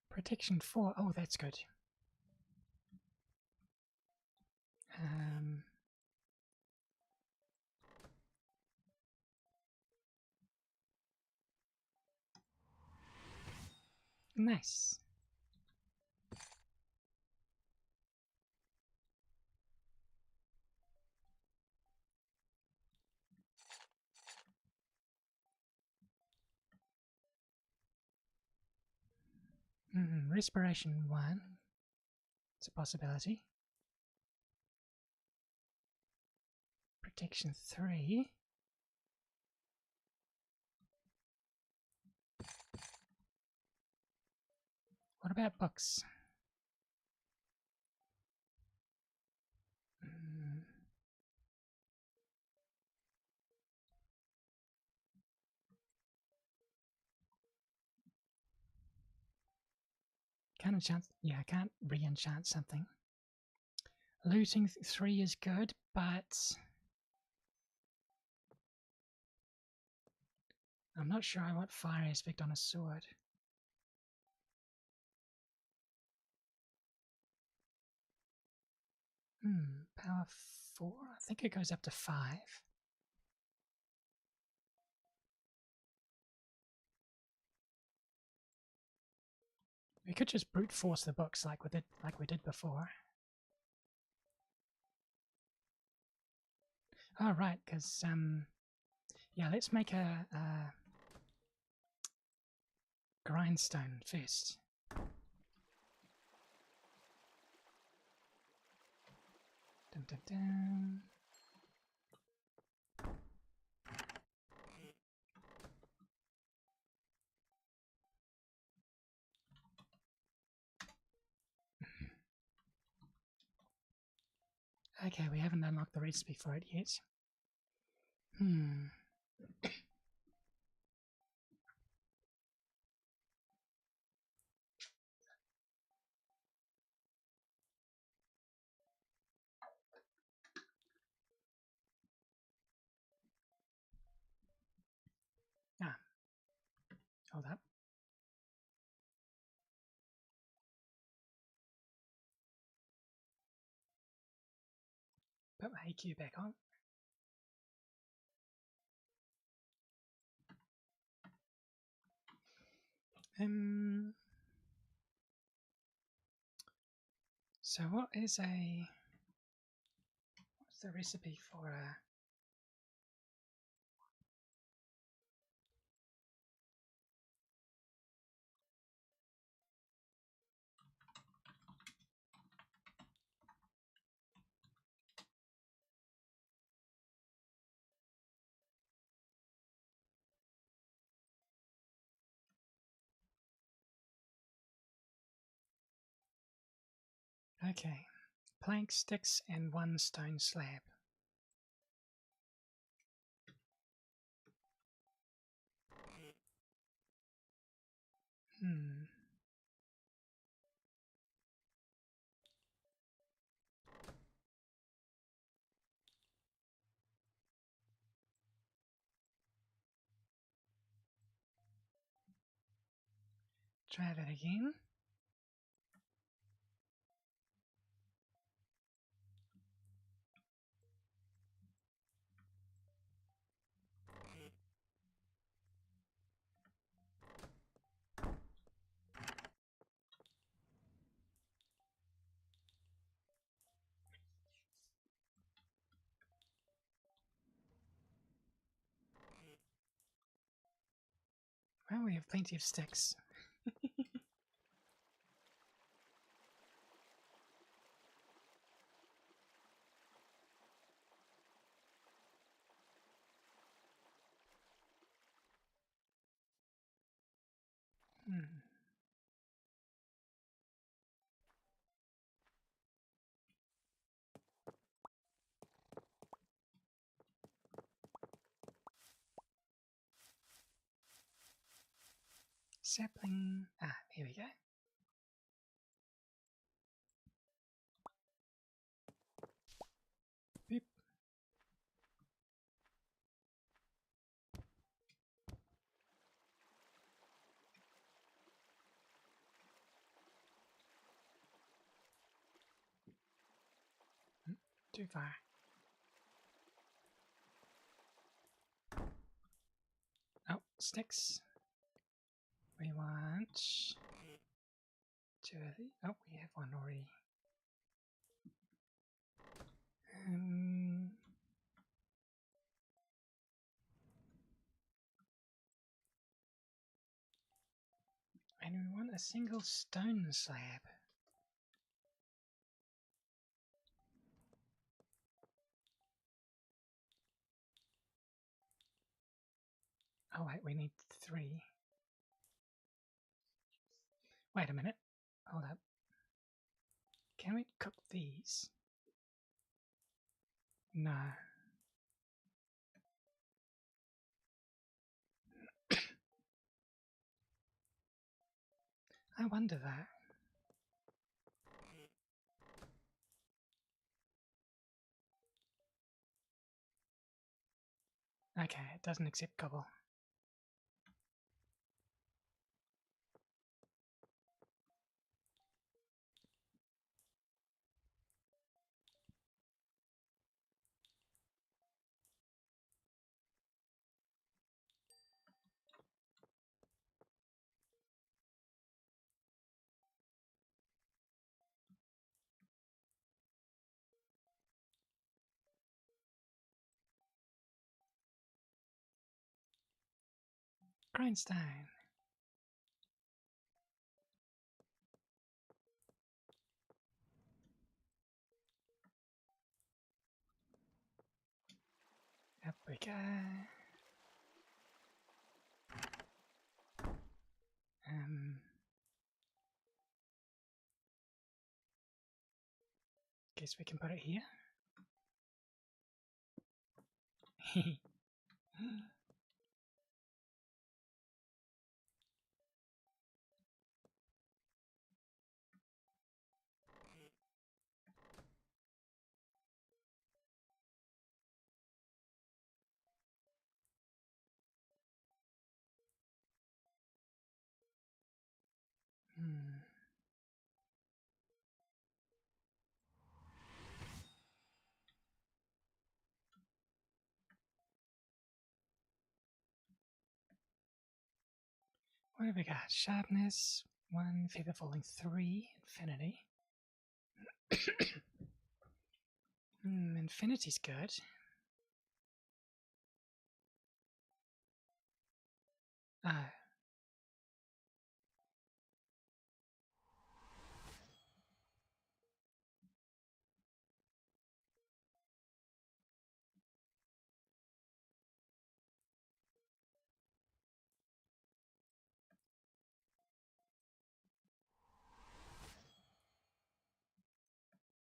Protection 4. Oh, that's good. Nice. Respiration 1. It's a possibility. Protection 3. What about books? Can't enchant. Yeah, I can't re-enchant something. Looting 3 is good, but I'm not sure I want fire aspect on a sword. Power 4. I think it goes up to 5. We could just brute force the books like we did before. Oh right, because yeah, let's make a grindstone first. Dun, dun, dun. Okay, we haven't unlocked the recipe for it yet. Ah, hold up. Put my AQ back on. So what's the recipe for a... Okay, plank, sticks, and 1 stone slab. Try that again. Well, we have plenty of sticks. Sapling. Ah, here we go. Boop. Too far. Oh, sticks. We want 2 of these. Oh, we have 1 already. And we want a single stone slab. Oh wait, we need 3. Wait a minute. Hold up. Can we cook these? No. I wonder that. Okay, it doesn't accept cobble. Grindstone. Up we go. Guess we can put it here. What have we got? Sharpness 1, feather falling 3, infinity. Infinity's good. Ah.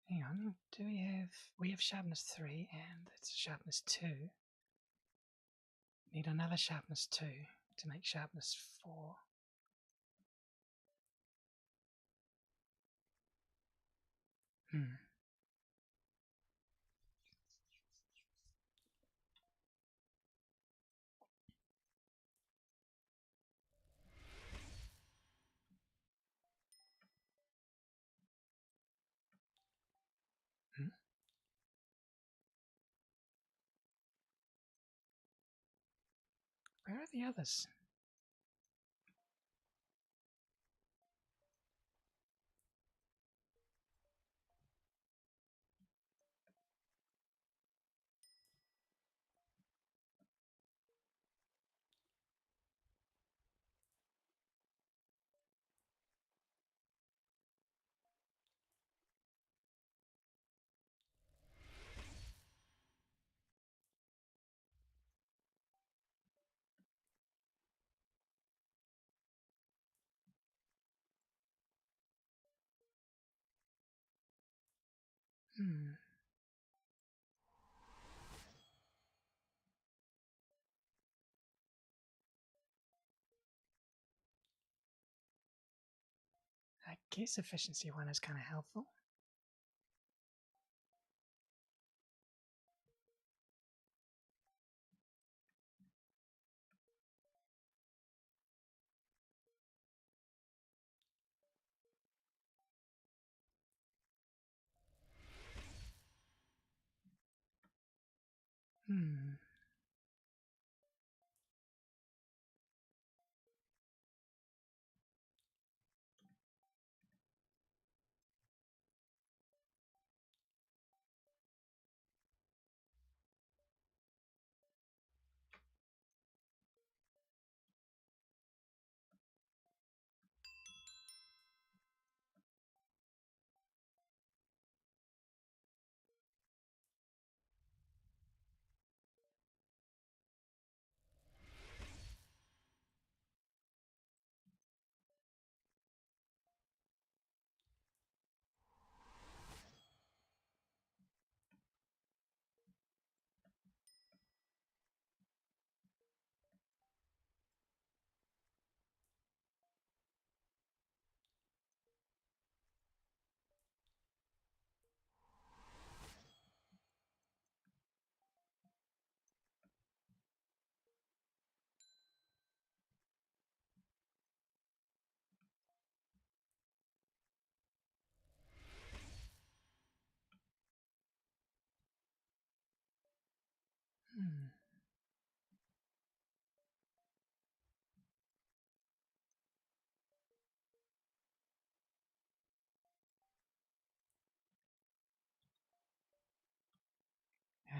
Hang on, do we have sharpness 3 and it's sharpness 2. Need another sharpness 2 to make sharpness 4. Where are the others? I guess efficiency 1 is kind of helpful.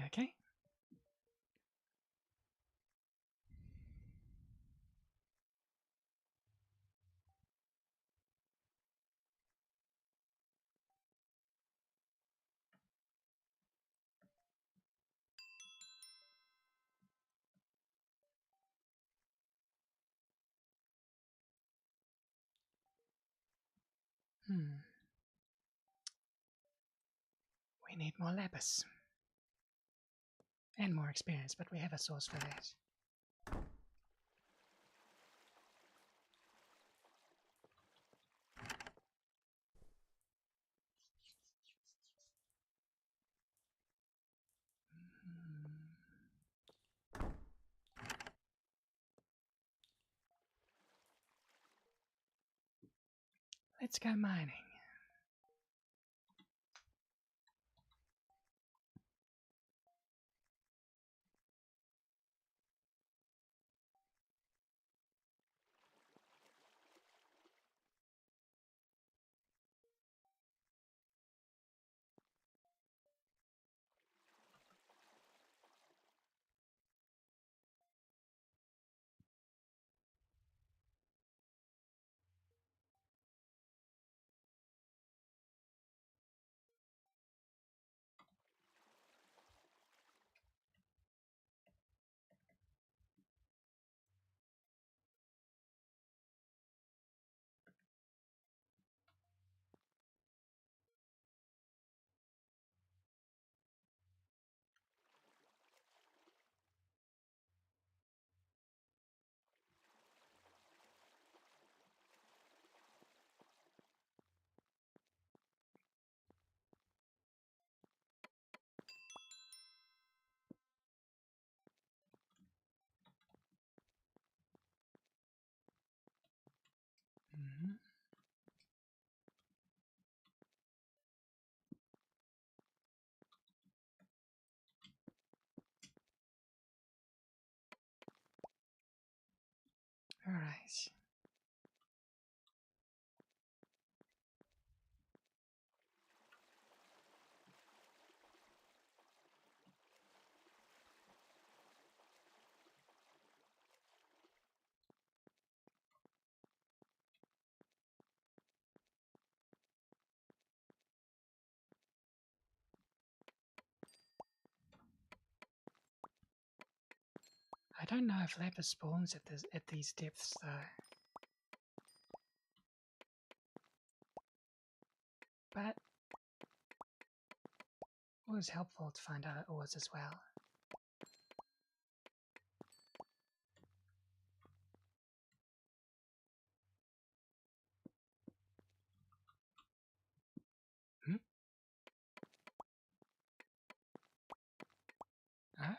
Okay. We need more lapis. And more experience, but we have a source for that. Let's go mining. All right. I don't know if lapis spawns at these depths though. But it was helpful to find out it was as well. Hmm? Oh.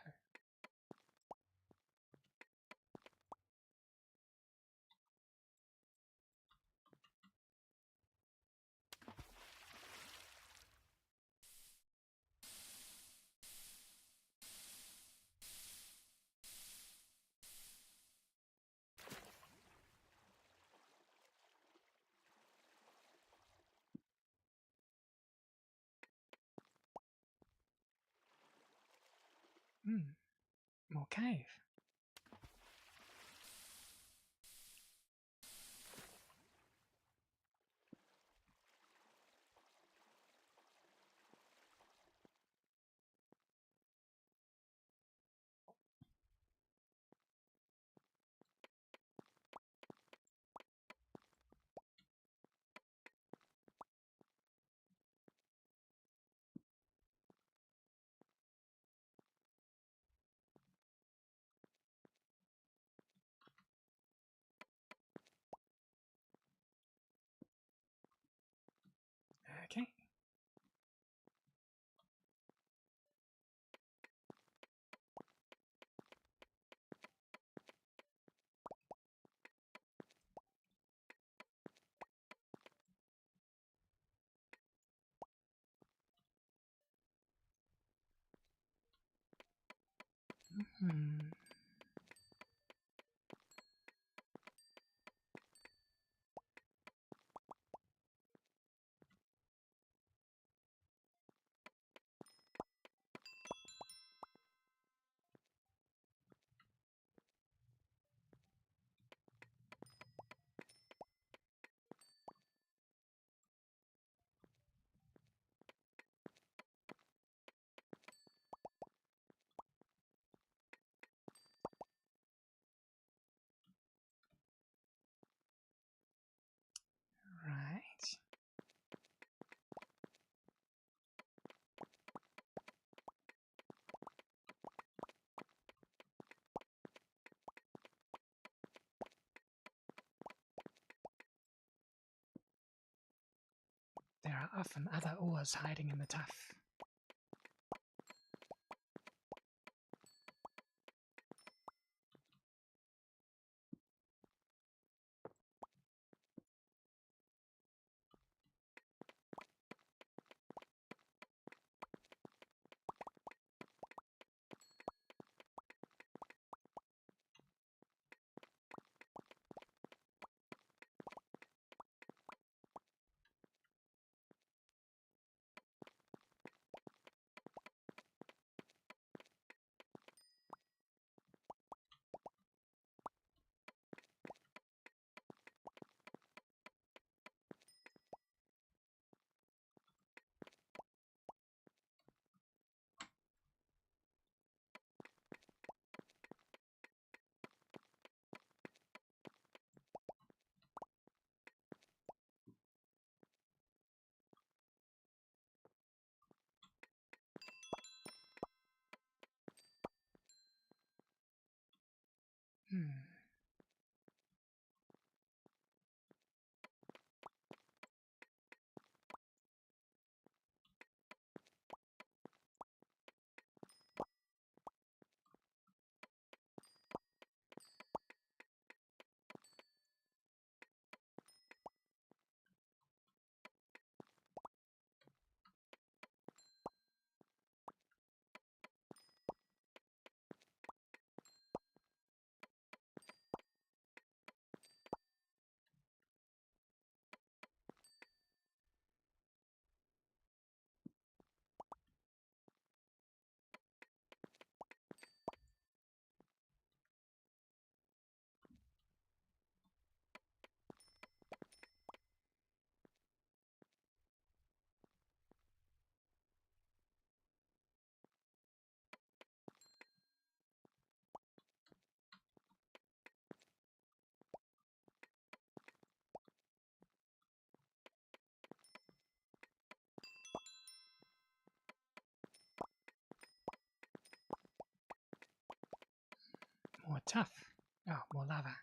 More cave. Okay. often other ores hiding in the tuff. More tuff. Oh, more lava.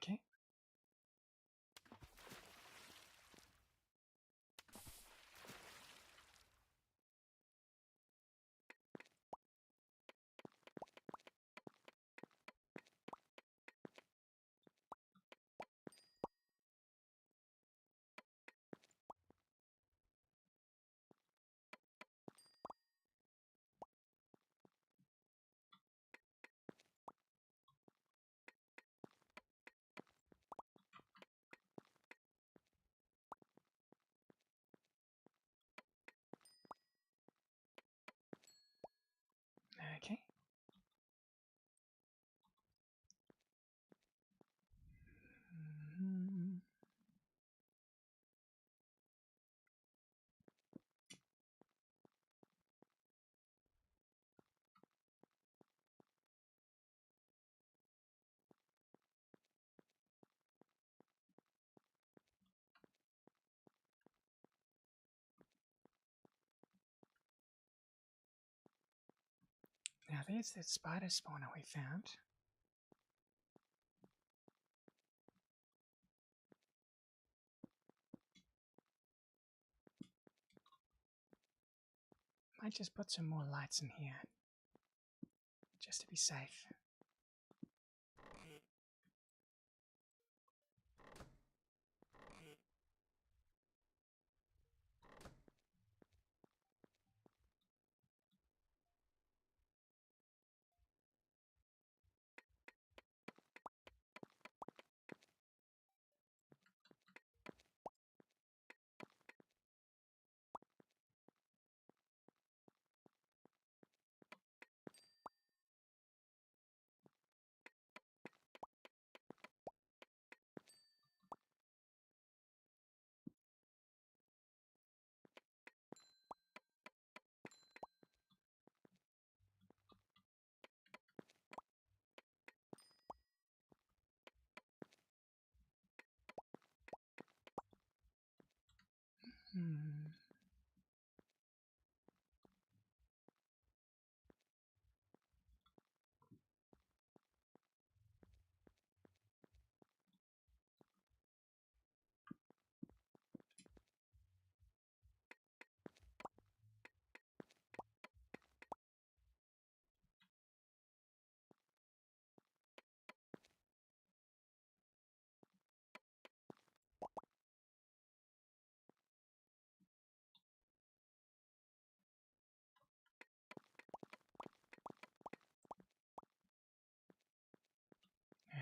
Okay. Okay. Now there's that spider spawner we found. Might just put some more lights in here, just to be safe. Hmm.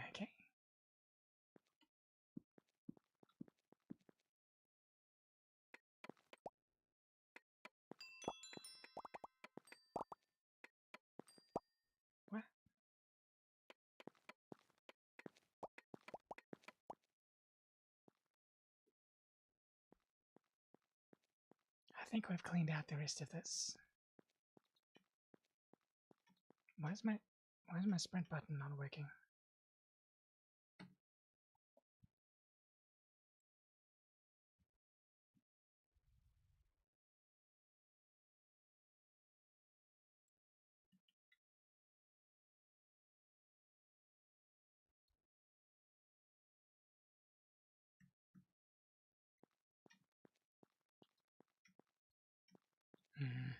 Okay. What? I think we've cleaned out the rest of this. Why is my sprint button not working? Hmm.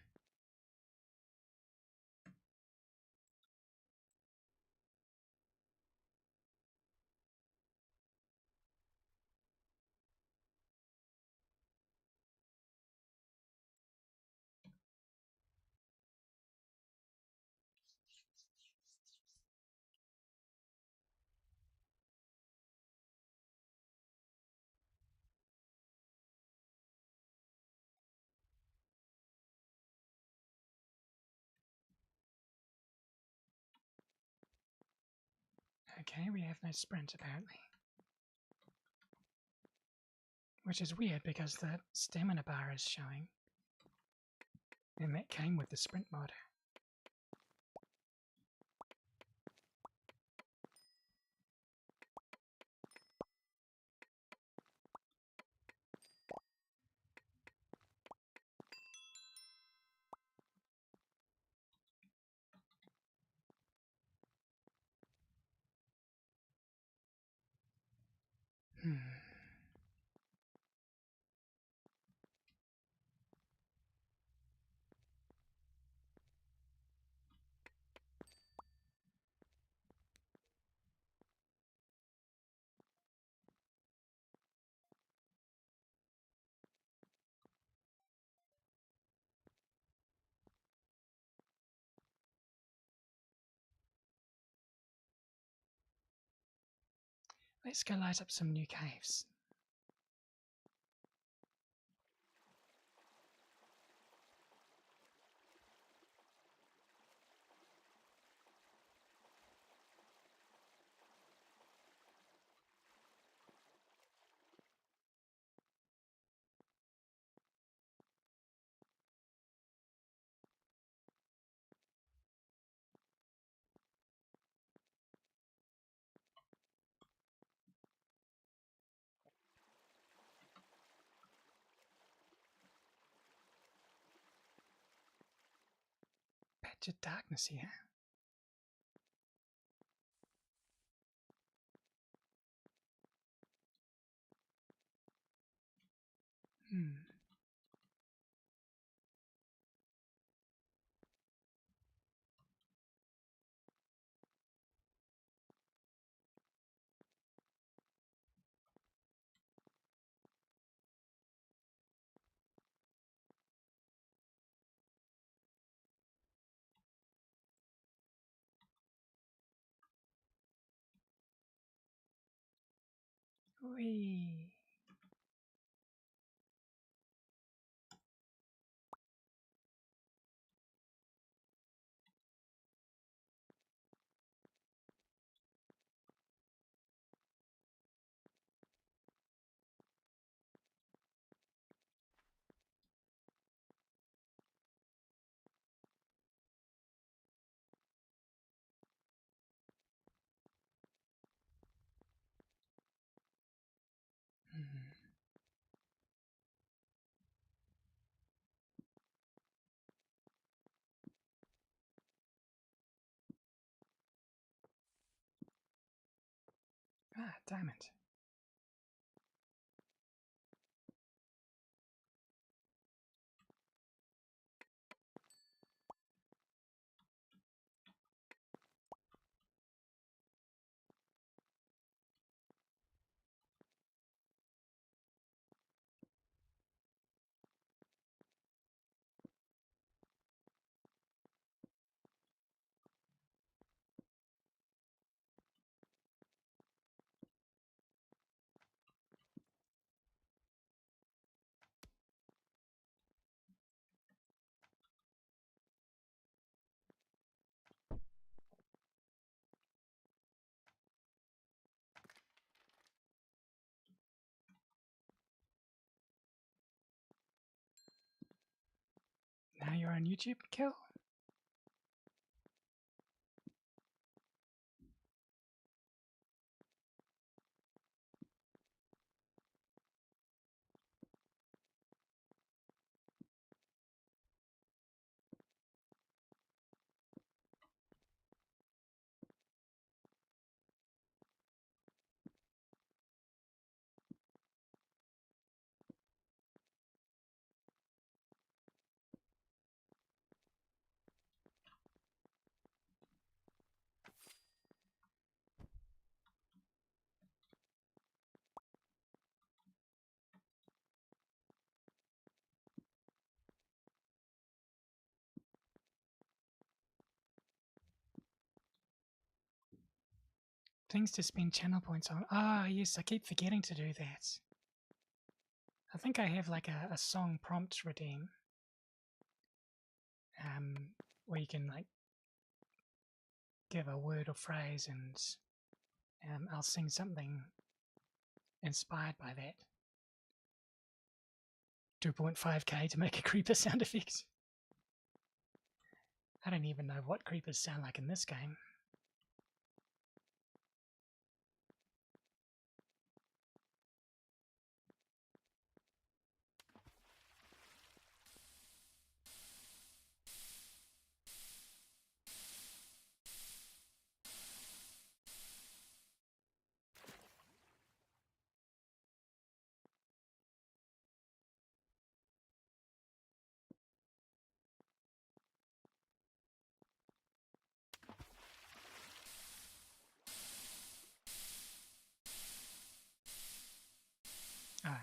Okay, we have no sprint apparently. Which is weird because the stamina bar is showing. And that came with the sprint mod. Hmm. Let's go light up some new caves. Patch of darkness here. Hmm. Whee. Diamond. Now you're on YouTube, Kill? Things to spend channel points on. Ah, yes, I keep forgetting to do that. I think I have like a song prompt redeem. Where you can like give a word or phrase and I'll sing something inspired by that. 2.5k to make a creeper sound effect. I don't even know what creepers sound like in this game. Alright.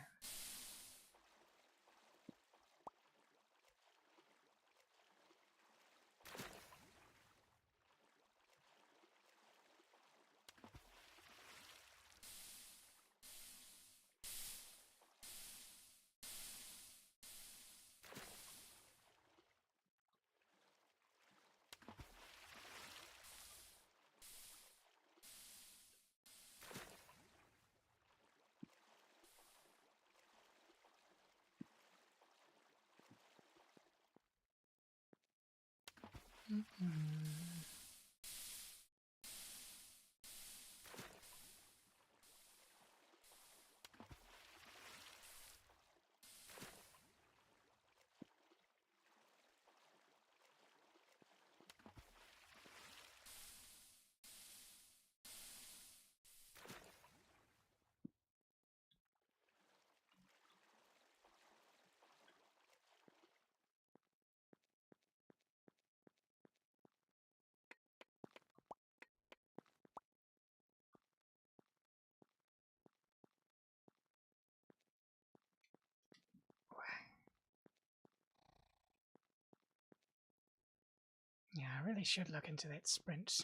Yeah, I really should look into that sprint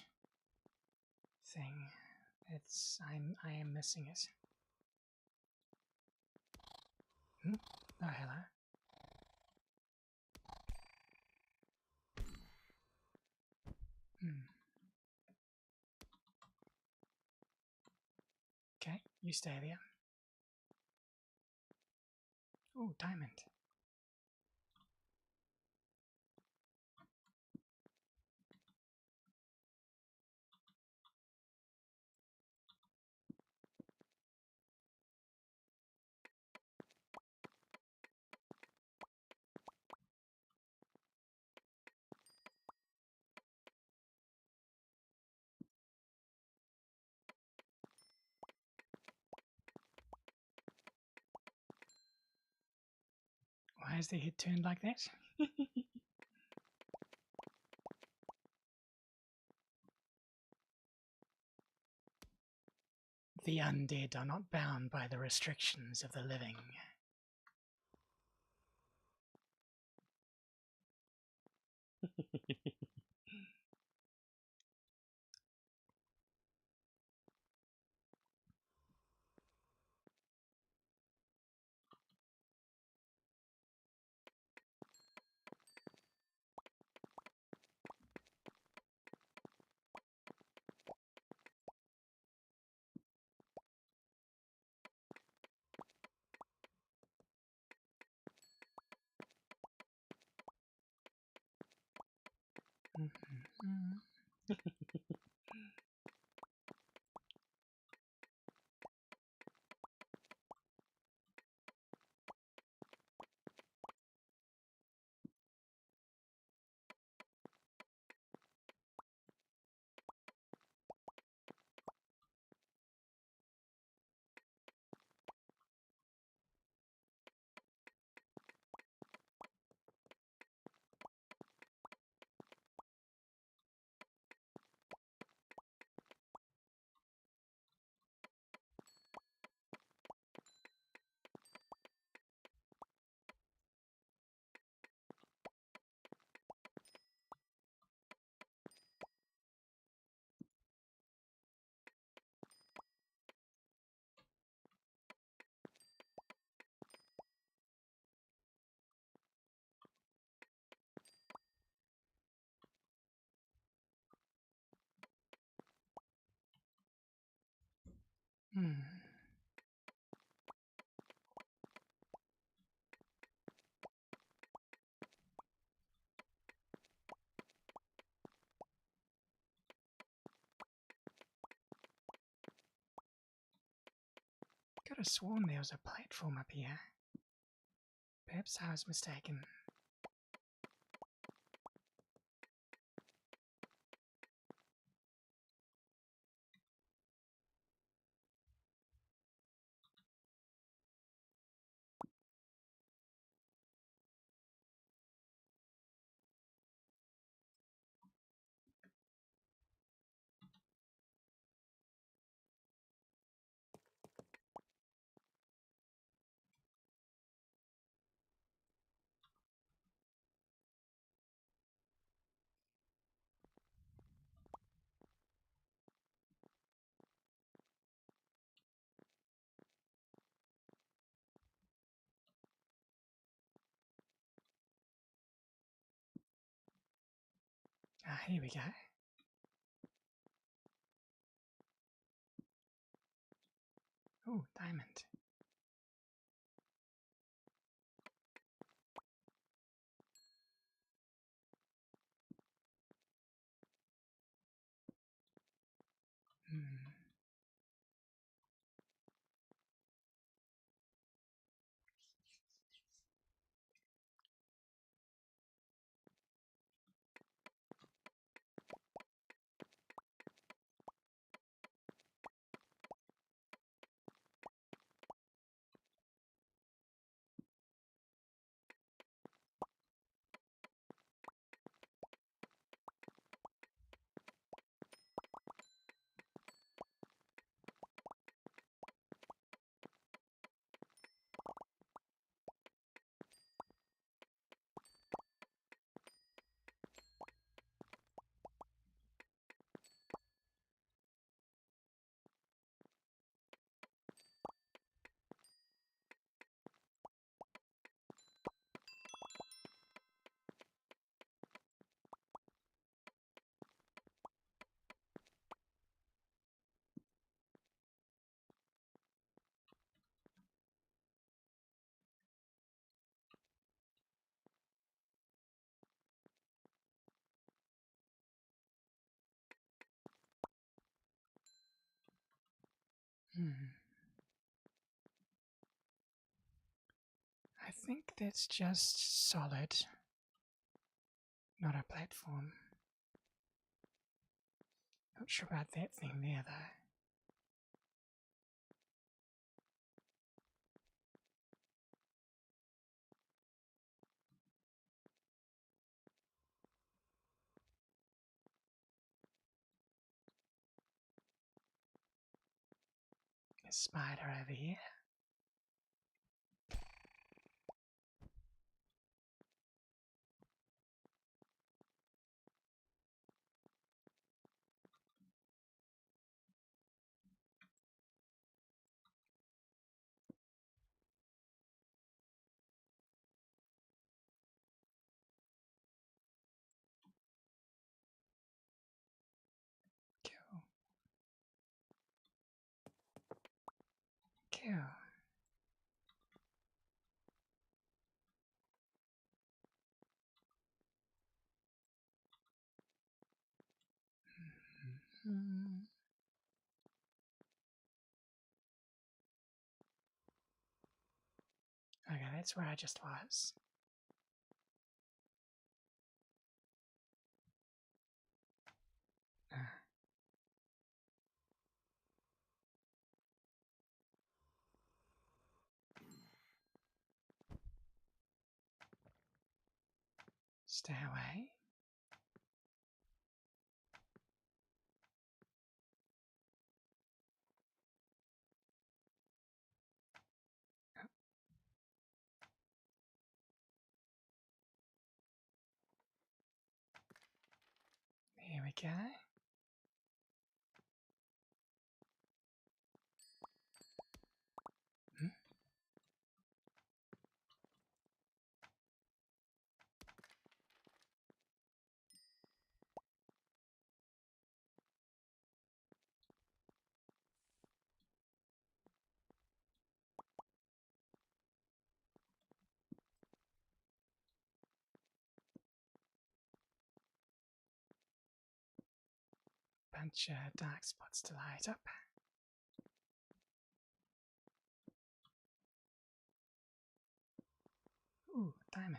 thing. I am missing it. Oh, hello. Okay, you stay there. Oh, diamond. has their head turned like that. The undead are not bound by the restrictions of the living. Could have sworn there was a platform up here. Perhaps I was mistaken. Ah, here we go. Oh, diamond. I think that's just solid, not a platform. Not sure about that thing there, though. a spider over here. Cool. Cool. Mm. Okay, that's where I just was. Stay away. Here we go. Hmm? Bunch of dark spots to light up. Ooh, diamond.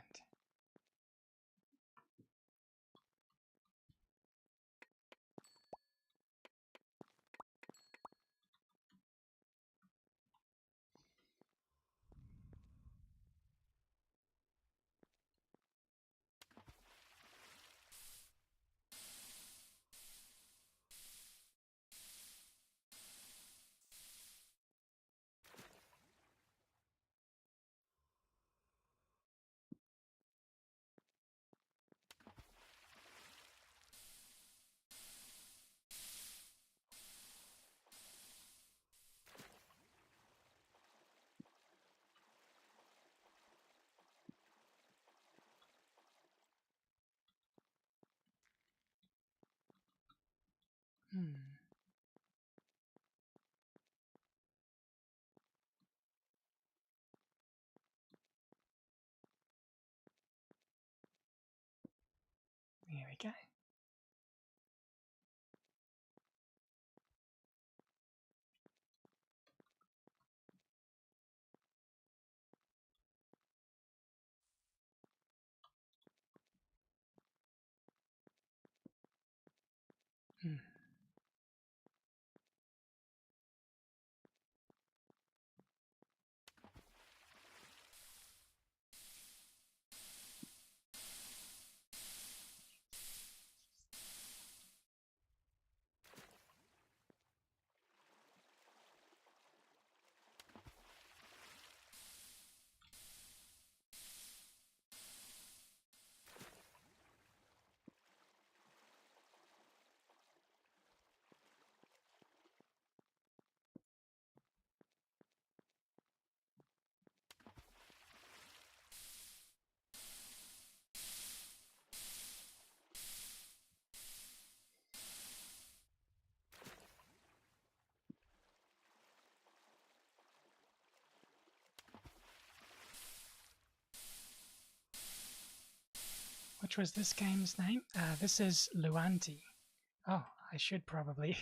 Hmm. Here we go. Hmm. Which was this game's name? This is Luanti. Oh, I should probably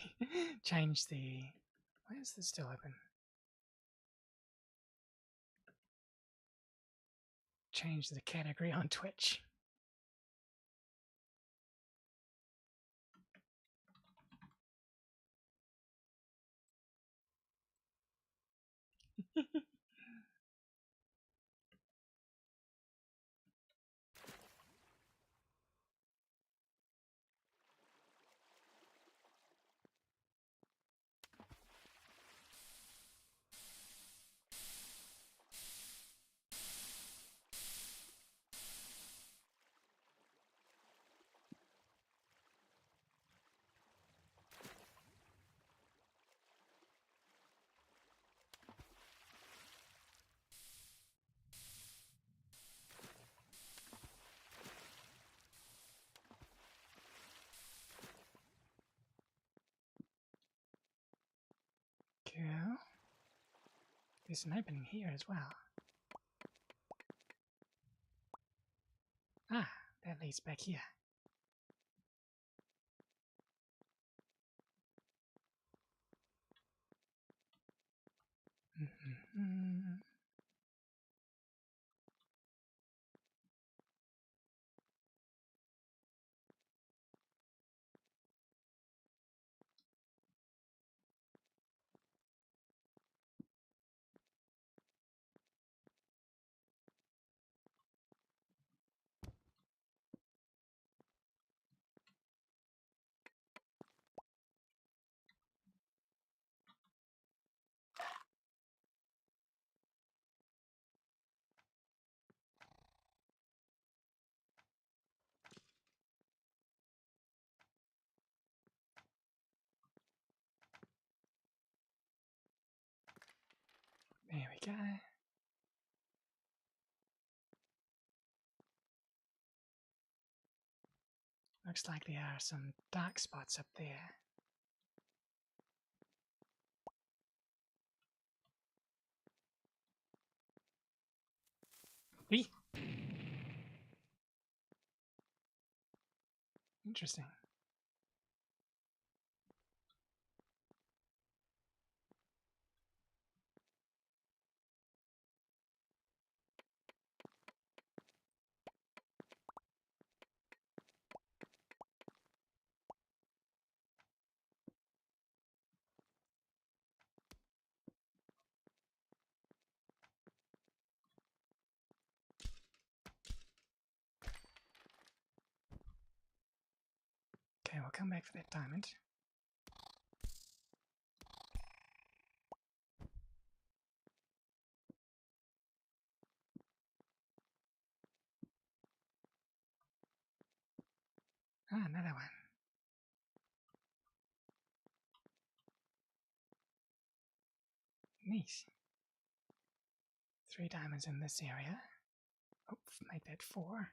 change the... Why is this still open? Change the category on Twitch. There's an opening here as well. Ah, that leads back here. Mm-hmm. There we go. Looks like there are some dark spots up there. Eee! Interesting. Okay, we'll come back for that diamond. Ah, another one. Neat. 3 diamonds in this area. Oh, make that 4.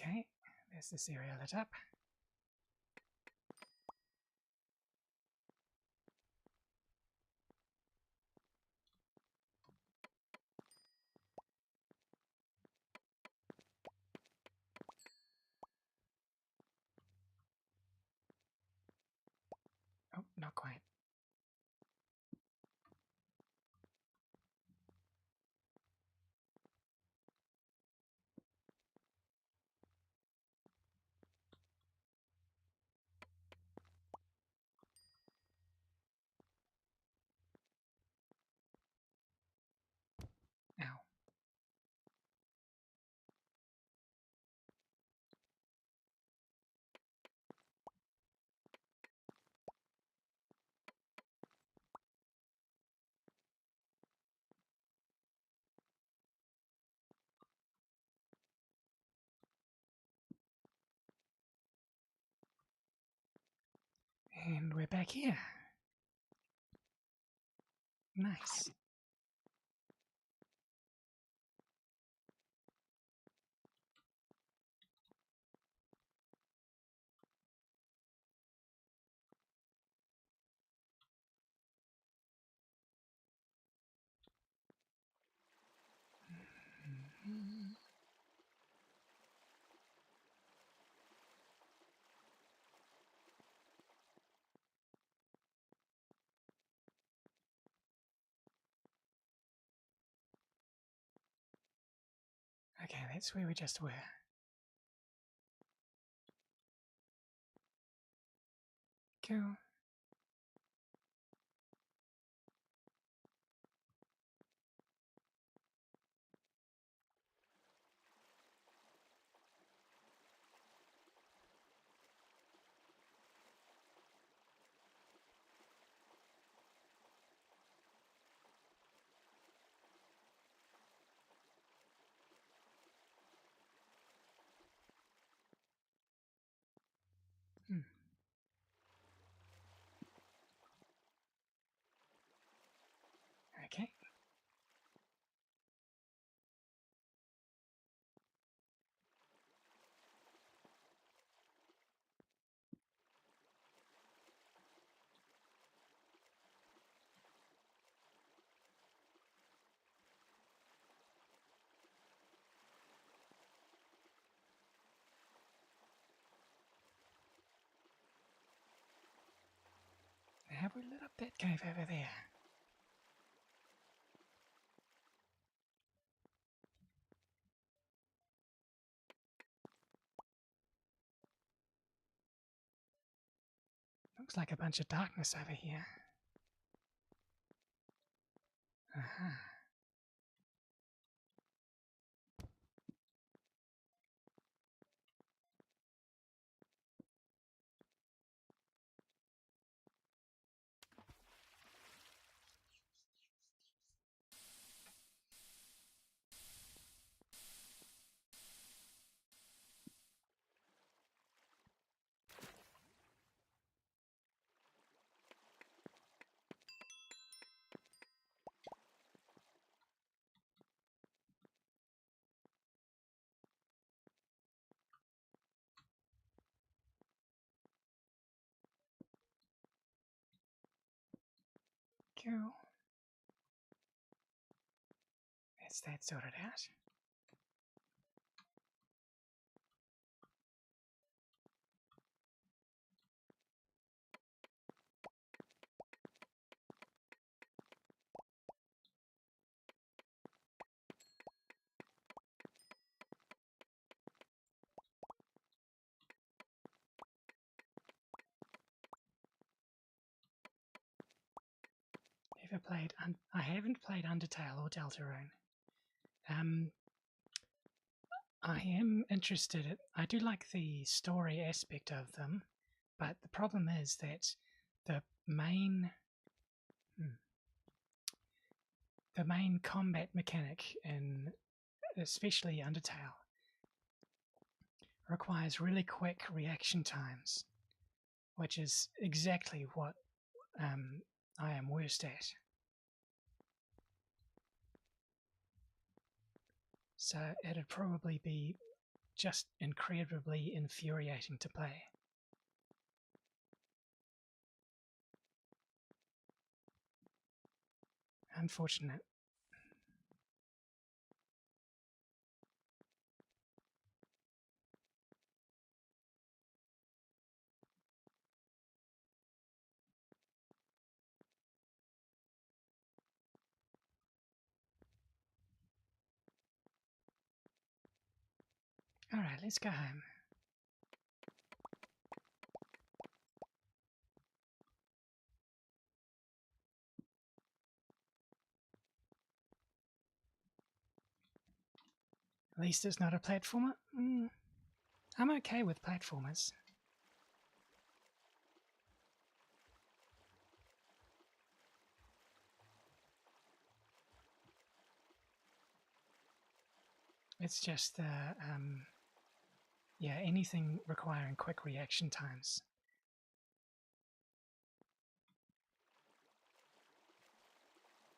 Okay, there's this area lit up. Oh, not quite. Ow. And we're back here. Nice. Okay, that's where we just were. Cool. have we lit up that cave over there? Looks like a bunch of darkness over here. Uh-huh. Cool. That's that sorted out. I haven't played Undertale or Deltarune. I am interested. I do like the story aspect of them, but the problem is that the main the main combat mechanic in especially Undertale requires really quick reaction times, which is exactly what I am worst at. So it'd probably be just incredibly infuriating to play. Unfortunate. Alright, let's go home. At least it's not a platformer. I'm okay with platformers. It's just yeah, anything requiring quick reaction times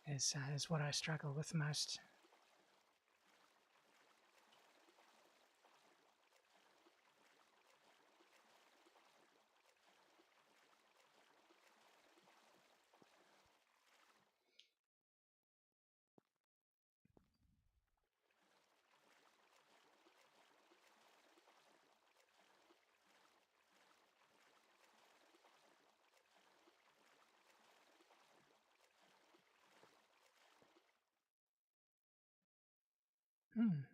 is what I struggle with most. Hmm.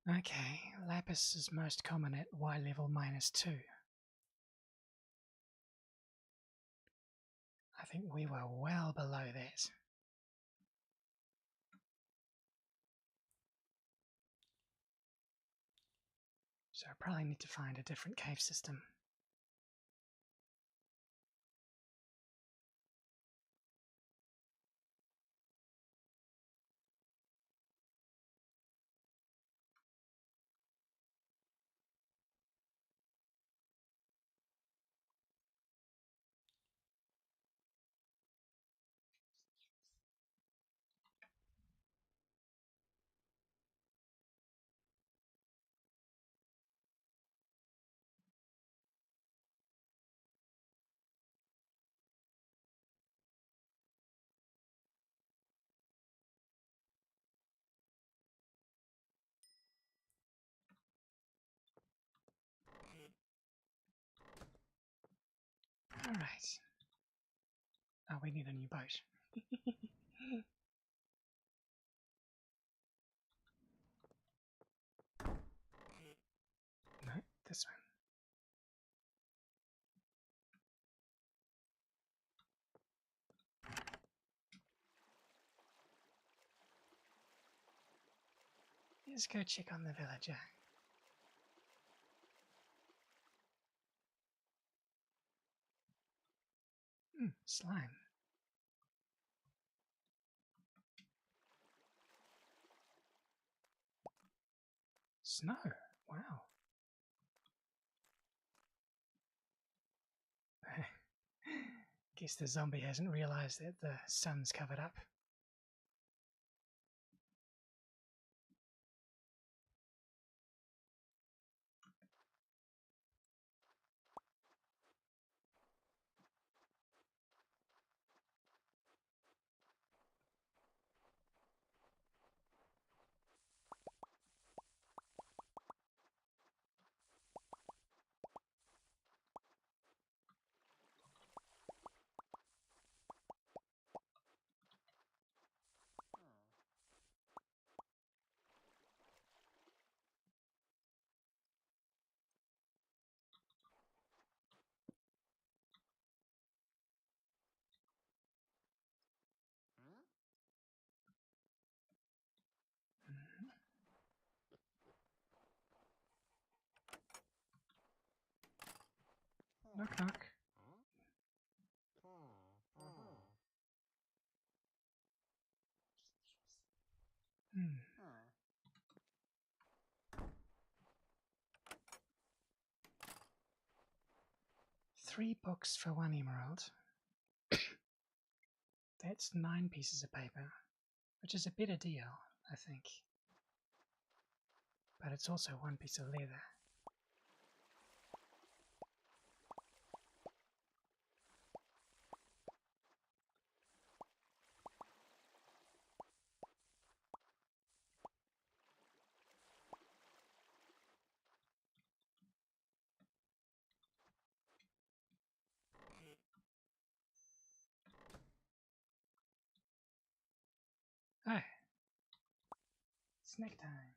Okay, lapis is most common at Y level -2. I think we were well below that. So I probably need to find a different cave system. Alright. Oh, we need a new boat. No, this one. Let's go check on the villager. Slime. Snow. Wow. Guess the zombie hasn't realized that the sun's covered up. Knock knock. Hmm. 3 books for 1 emerald. That's 9 pieces of paper, which is a better deal, I think. But it's also 1 piece of leather. Oh, snack time.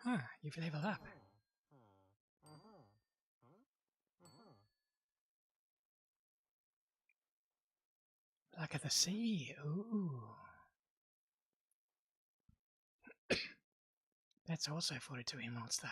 Ah, you've leveled up. Luck of the sea. Ooh. That's also 42 emeralds though.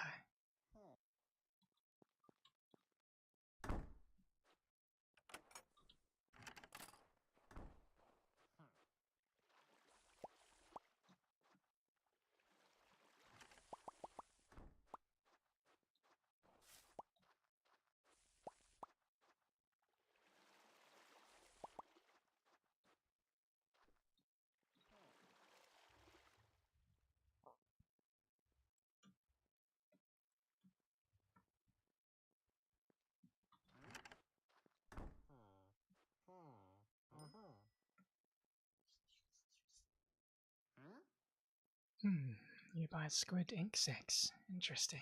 You buy squid ink sacs. Interesting.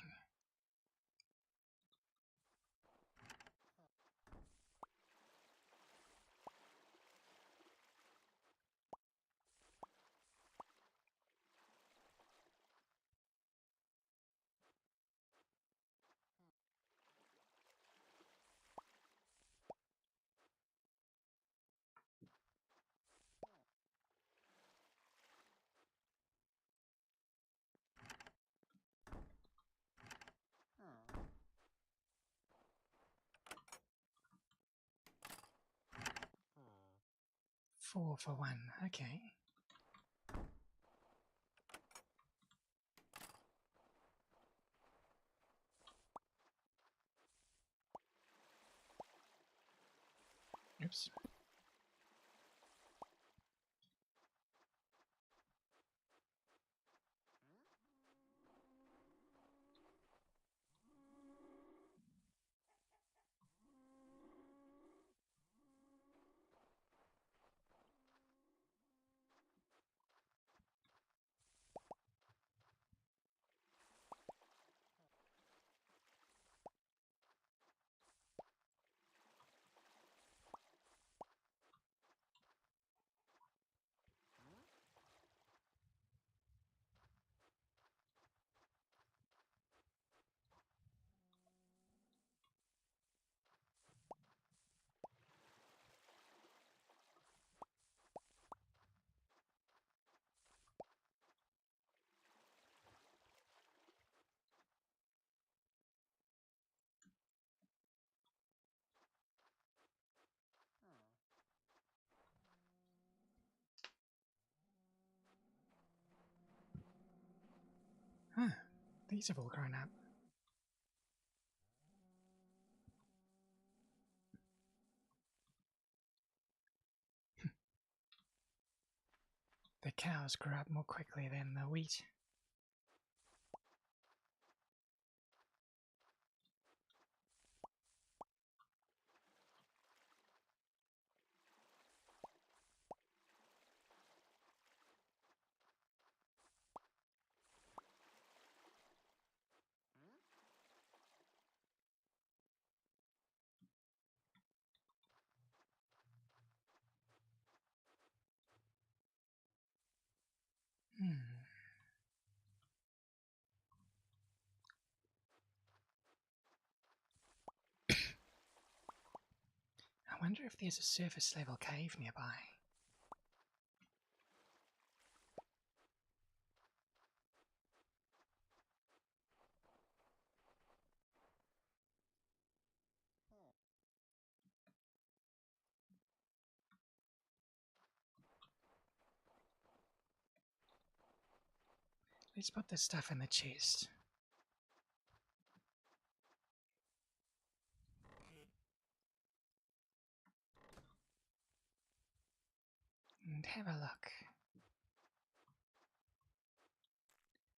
Four for one. Okay. Oops. Huh. These have all grown up. The cows grow up more quickly than the wheat. I wonder if there's a surface level cave nearby. Let's put this stuff in the chest. and have a look.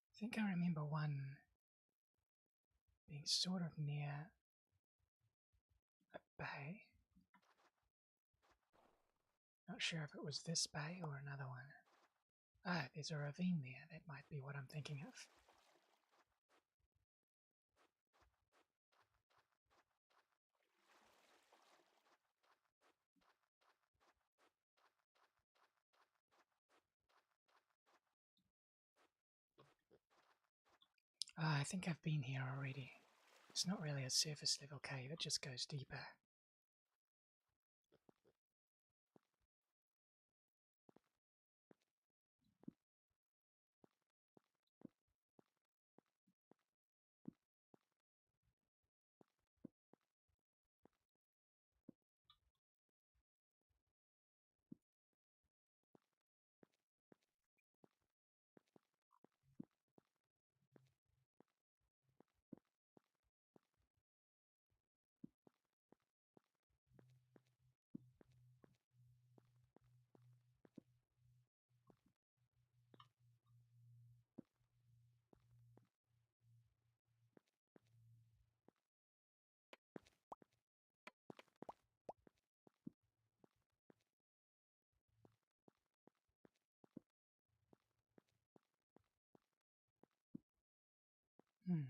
I think I remember one being sort of near a bay. Not sure if it was this bay or another one. Ah, there's a ravine there. That might be what I'm thinking of. Ah, I think I've been here already. It's not really a surface level cave, it just goes deeper. Hmm.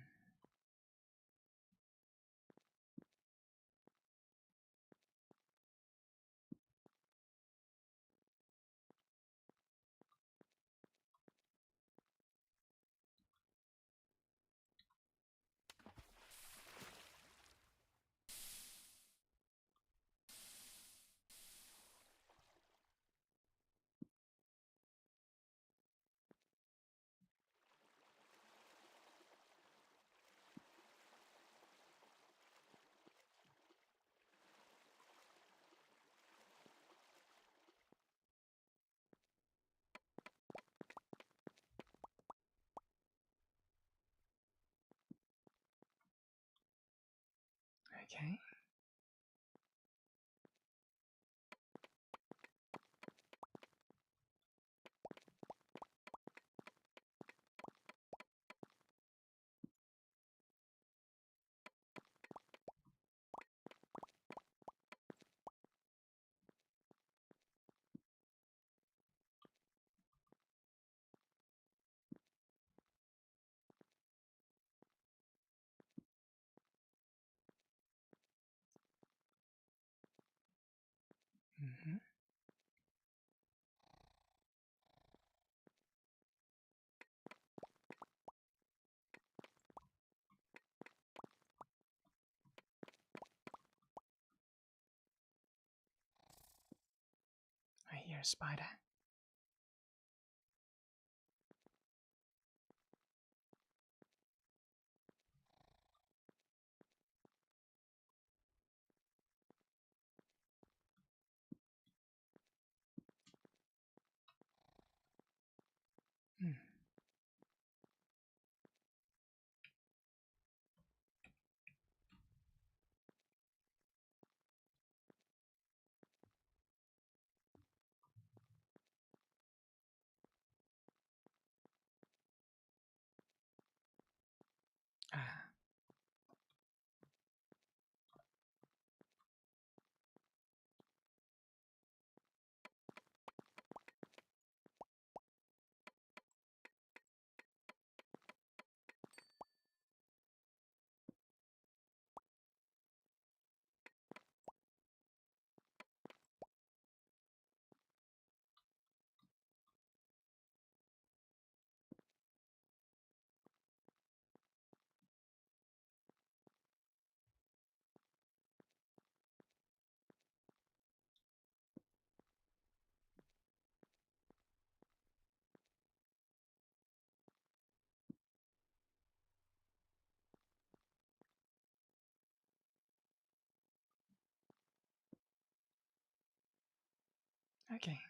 Okay. Mm-hmm. I hear a spider. Hmm. Ah. Okay.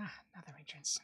Ah, another entrance.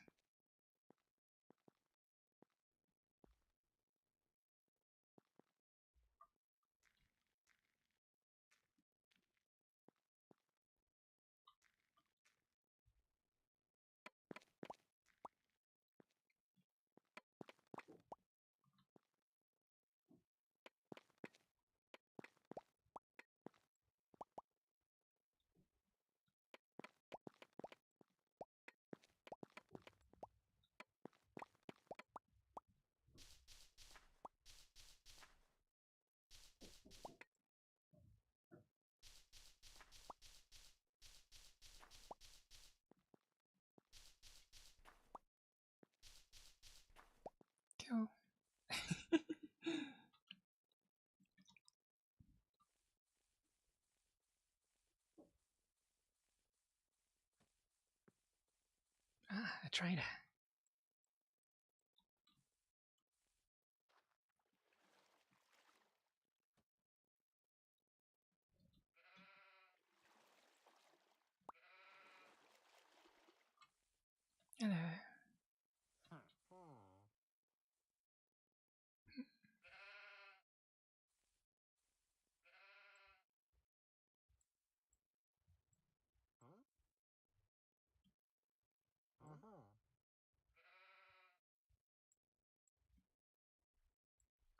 Cool. Ah, a trader. Hello.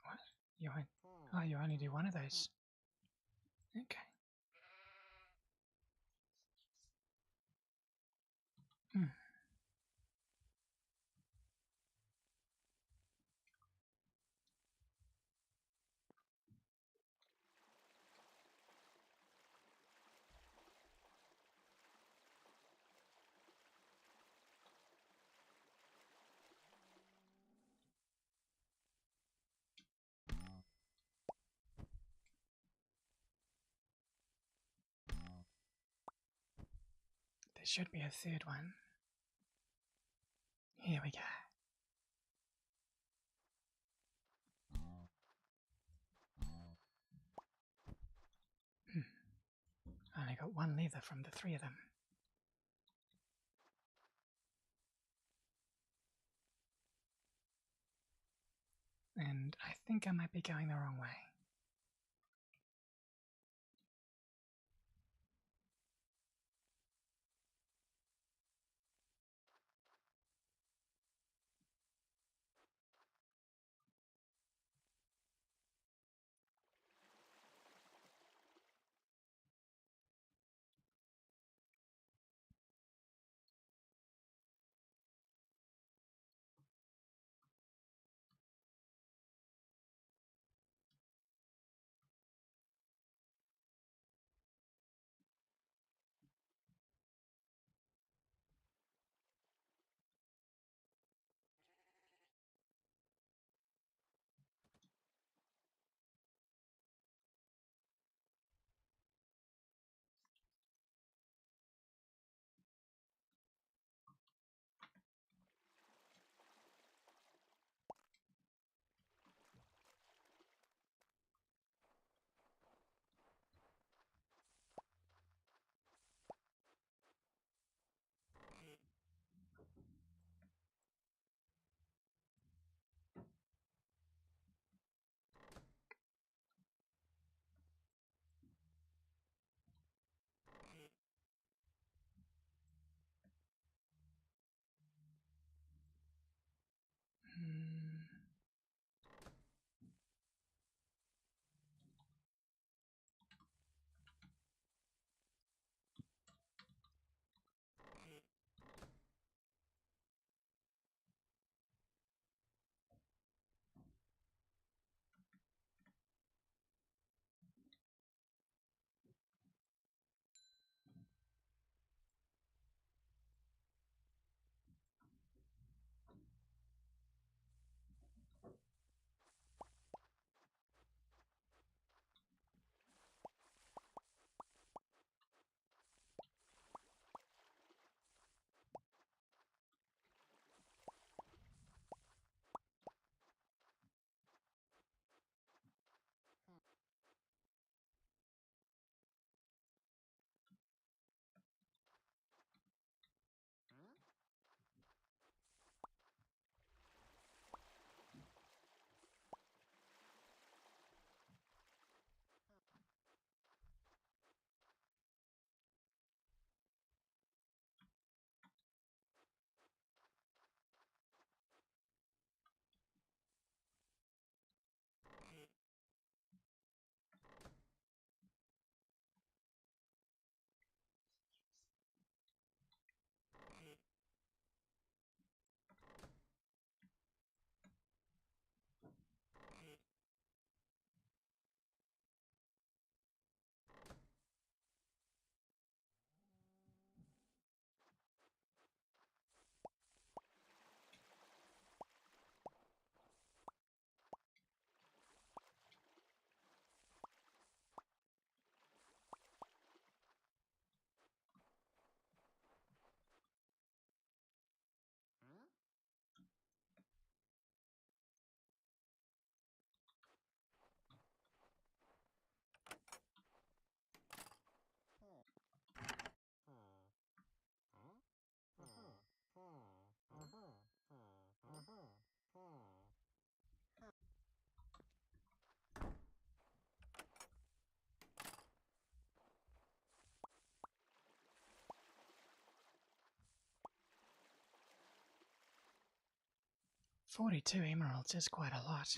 What? You only do one of those. Okay. Hmm. There should be a third one. Here we go. I only got one leather from the three of them. And I think I might be going the wrong way. 42 emeralds is quite a lot.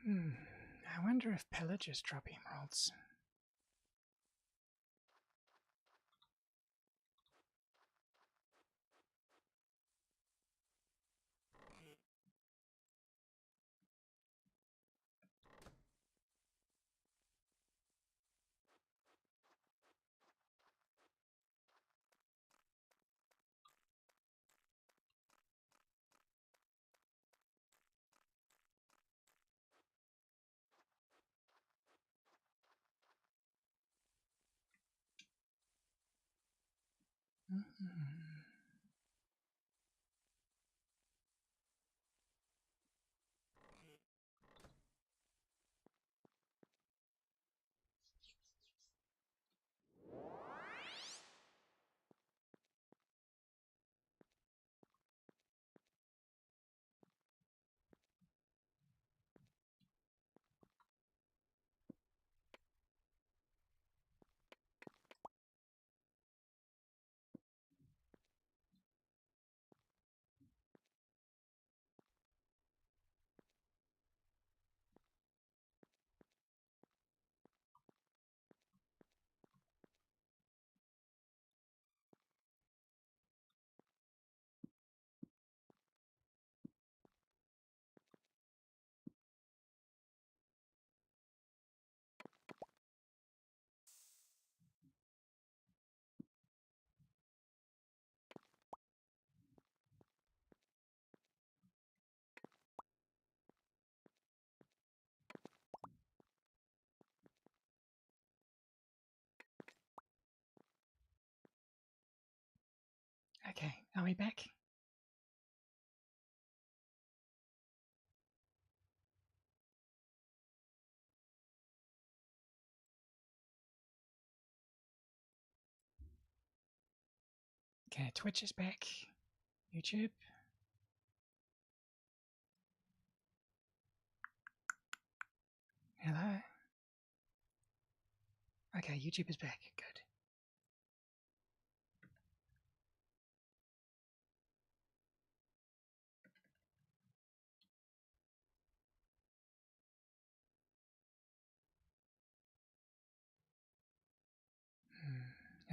I wonder if pillagers drop emeralds. Okay, are we back? Okay, Twitch is back. YouTube. Hello. Okay, YouTube is back. Good.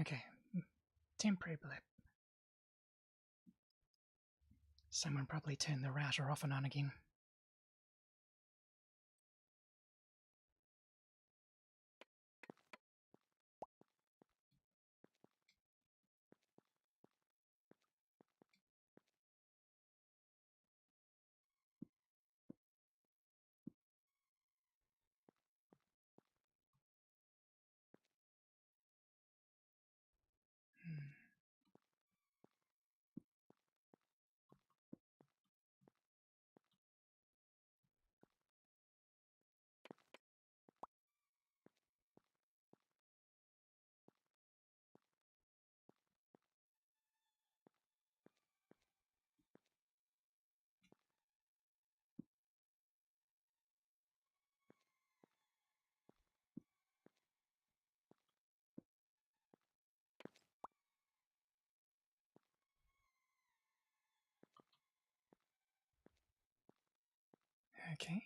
Okay, temporary blip. Someone probably turned the router off and on again. Okay.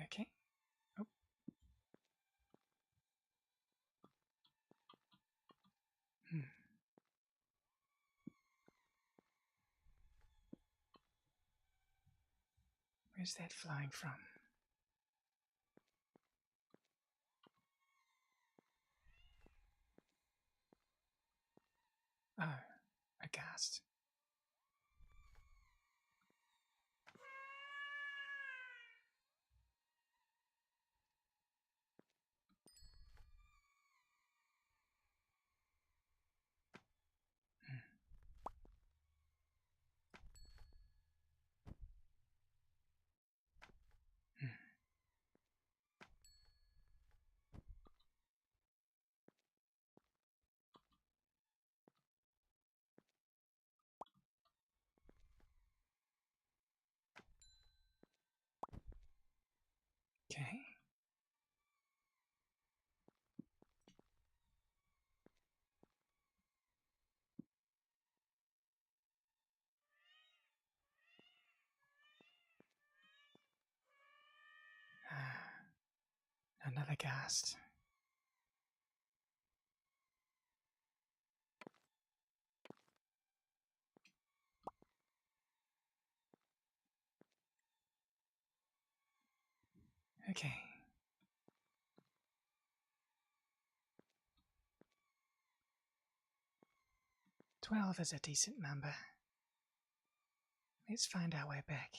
Okay. Oh. Where's that flying from? Oh, a ghast. Okay. Another ghast. Okay. 12 is a decent number. Let's find our way back.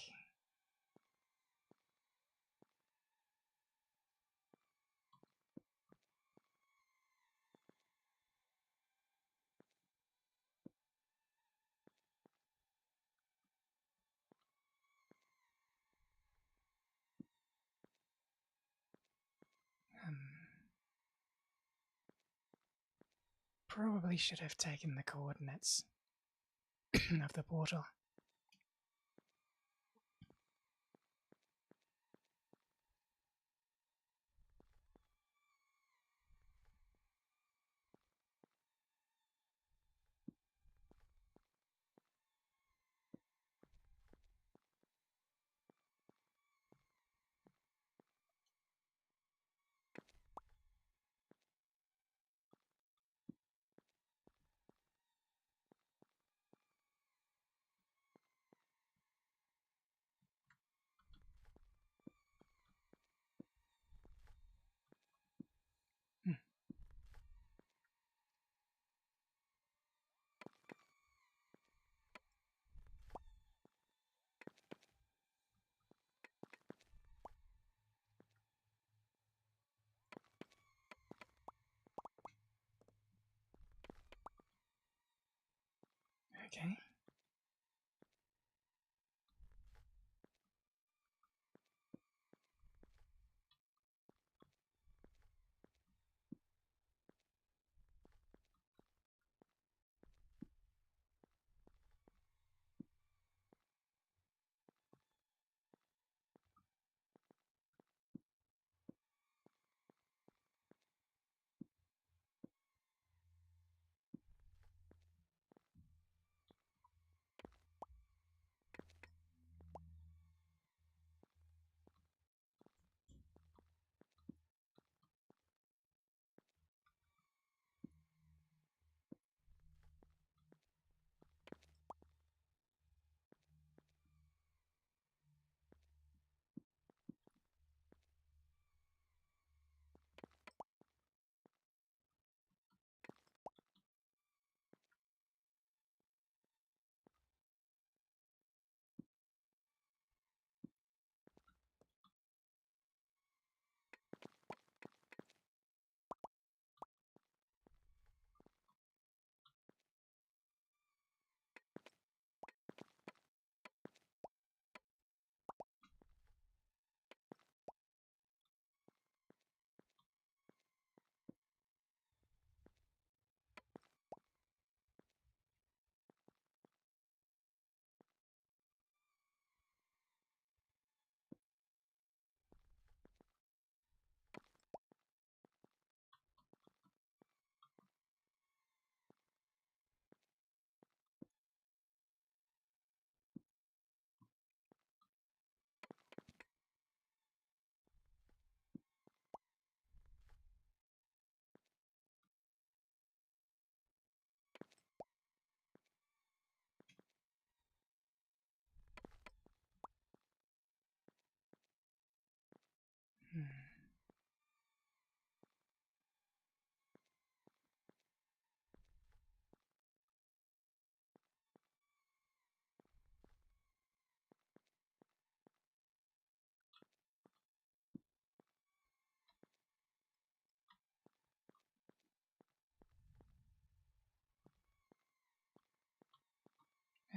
Probably should have taken the coordinates of the portal. Okay.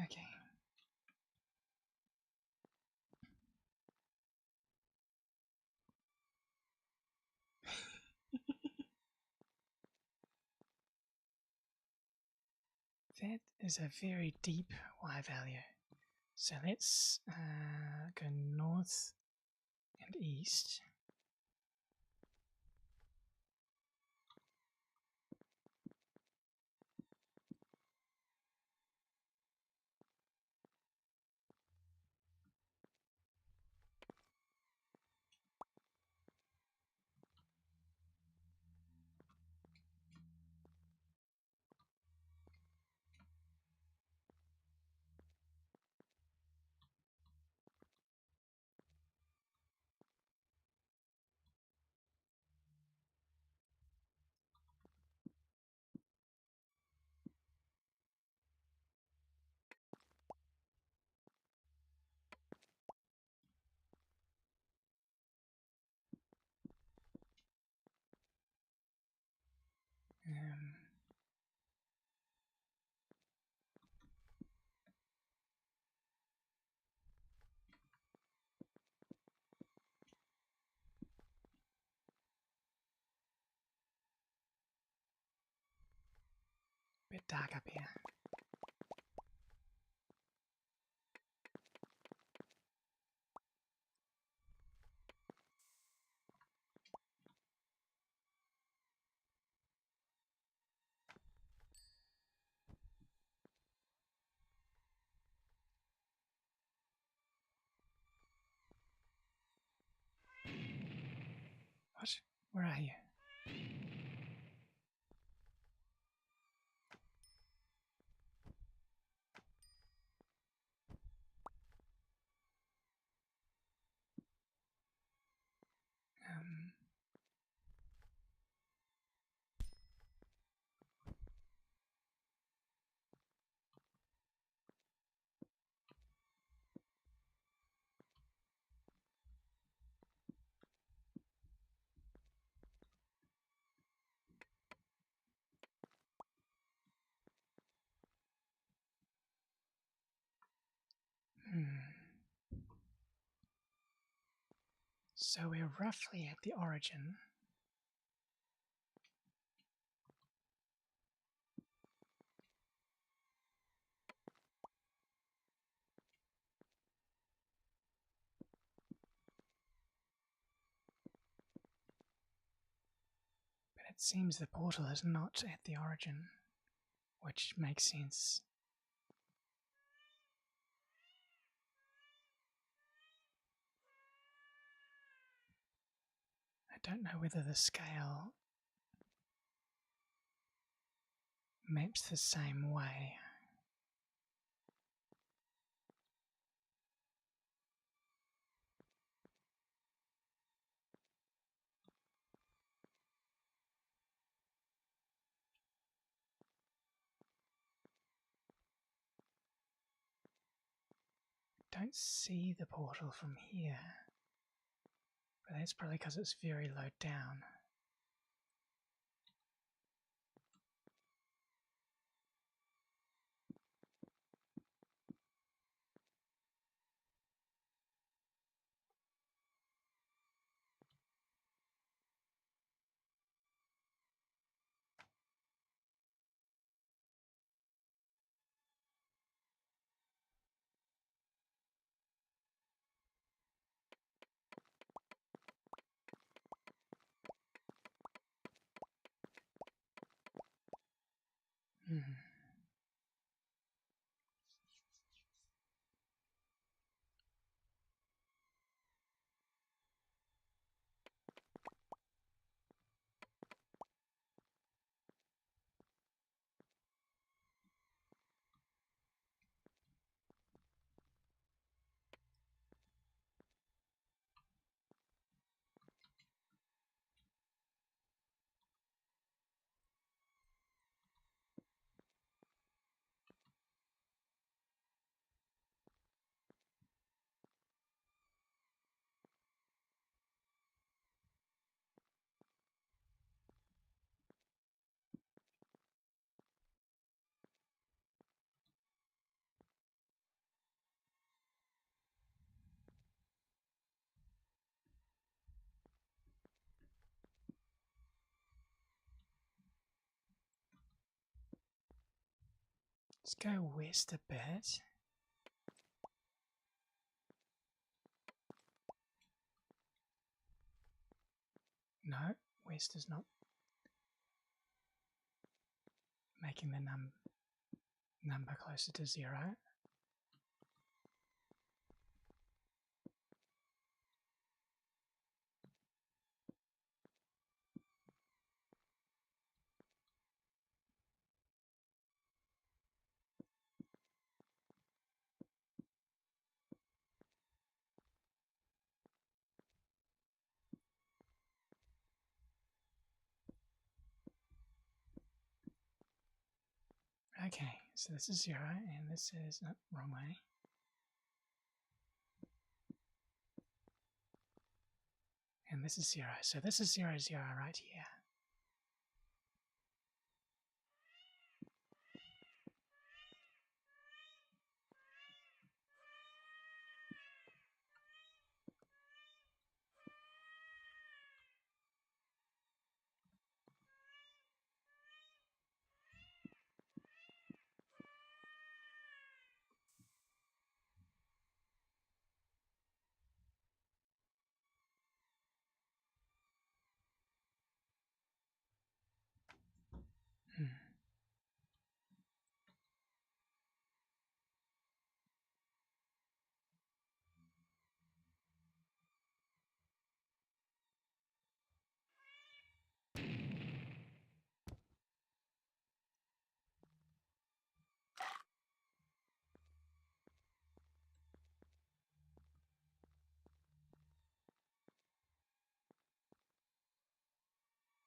Okay. That is a very deep Y value. So let's go north and east. bit dark up here. What? Where are you? Um, So we're roughly at the origin. But it seems the portal is not at the origin, which makes sense. I don't know whether the scale maps the same way. Don't see the portal from here, but that's probably because it's very low down. Let's go west a bit. No, west is not making the number closer to 0. Okay, so this is 0 and this is, no, wrong way. And this is 0, so this is 0, 0 right here.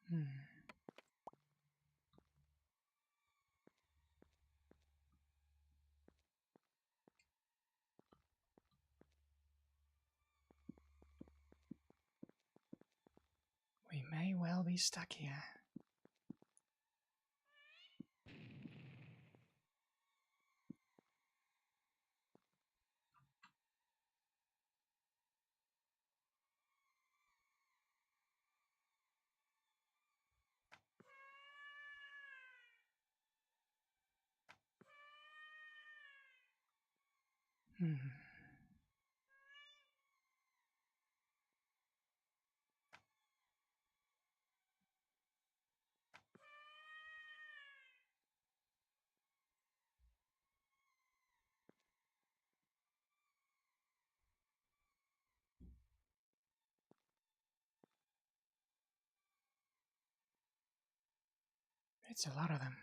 Hmm. We may well be stuck here. Hmm. It's a lot of them.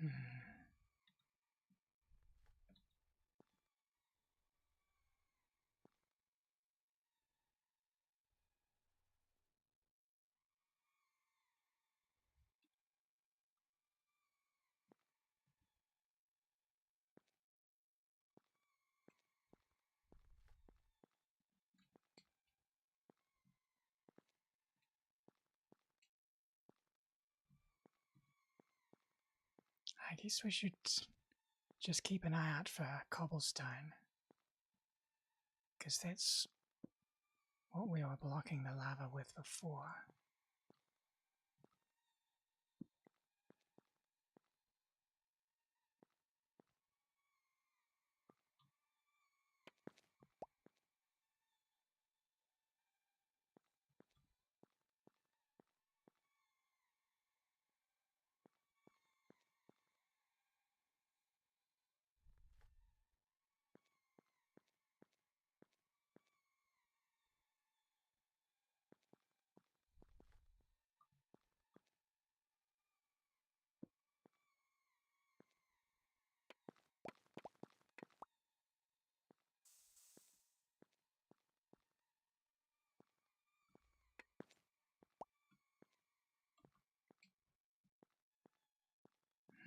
Hmm. I guess we should just keep an eye out for cobblestone, because that's what we were blocking the lava with before.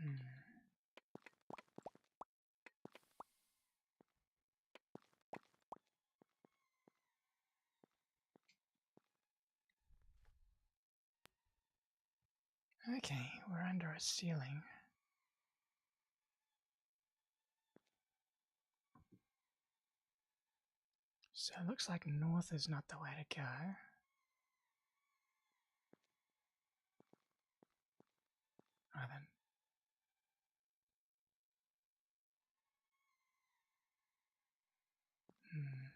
Hmm. Okay, we're under a ceiling. So it looks like north is not the way to go. Right then. Hmm.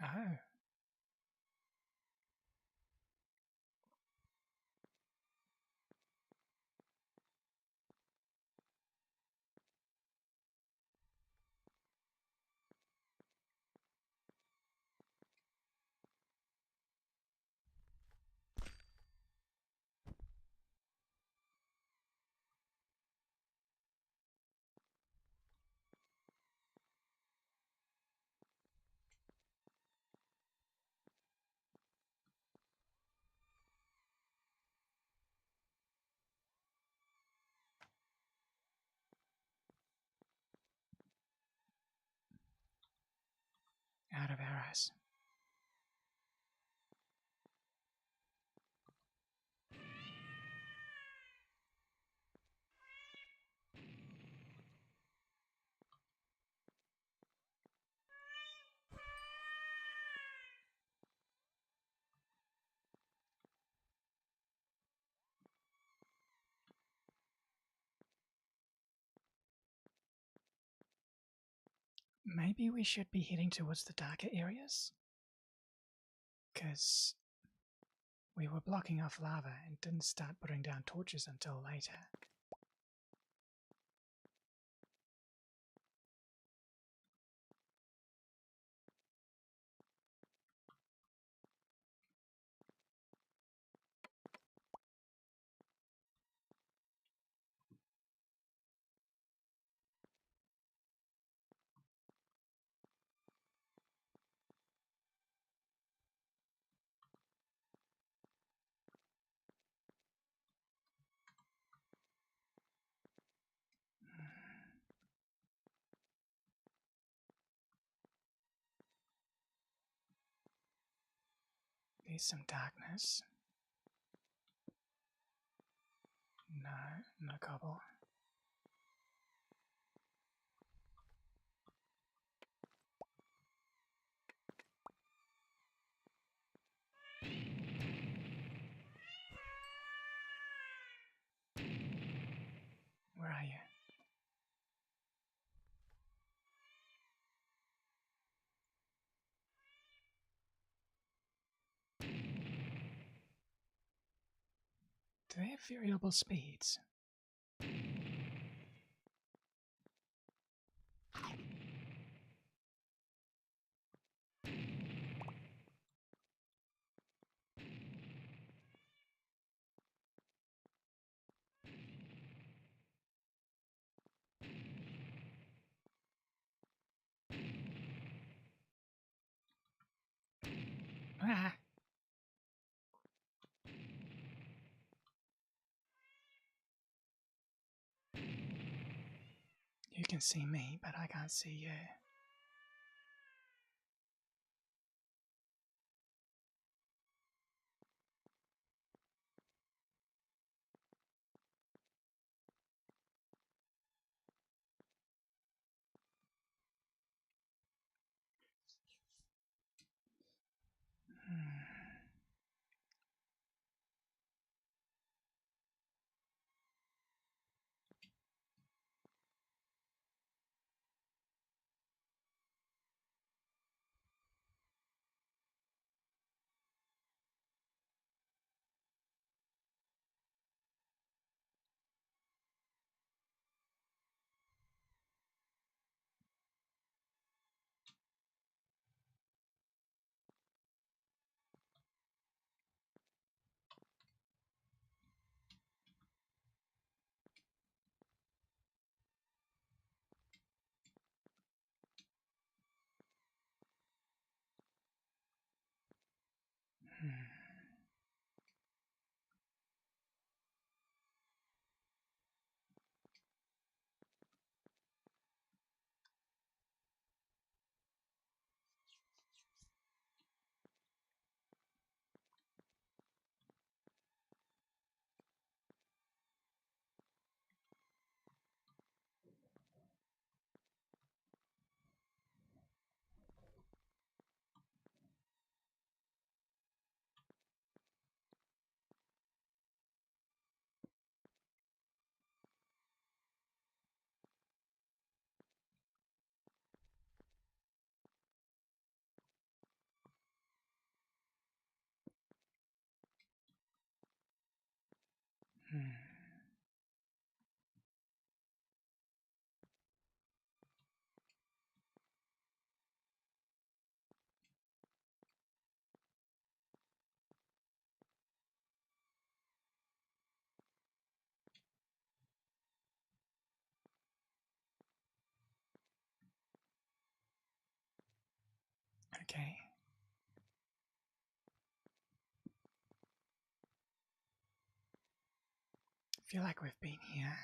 Oh. Out of arrows. Maybe we should be heading towards the darker areas? Because we were blocking off lava and didn't start putting down torches until later. There's some darkness. No cobble. Where are you? Do they have variable speeds? Ah! You can see me, but I can't see you. Okay. I feel like we've been here.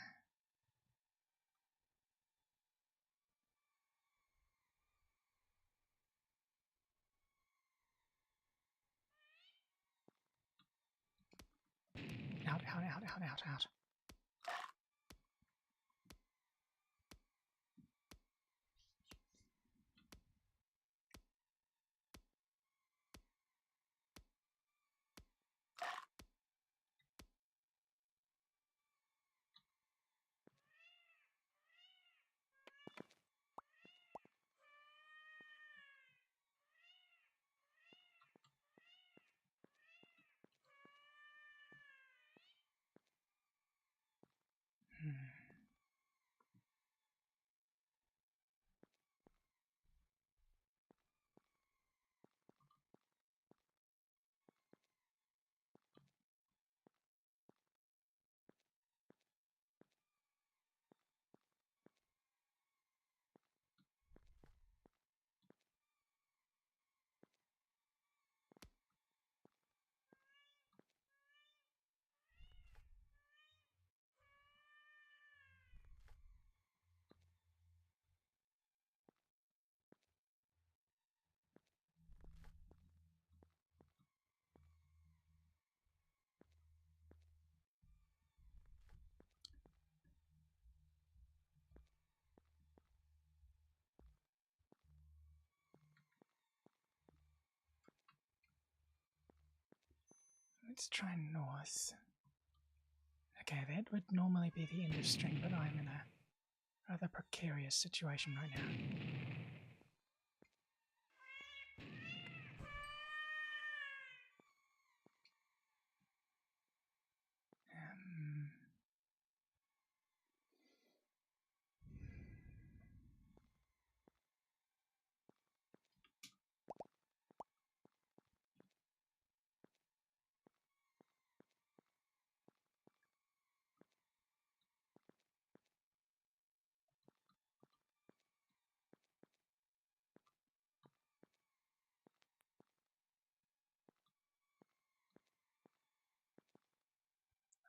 Out, out, out, out, out, out. Let's try north. Okay, that would normally be the end of stream, but I'm in a rather precarious situation right now.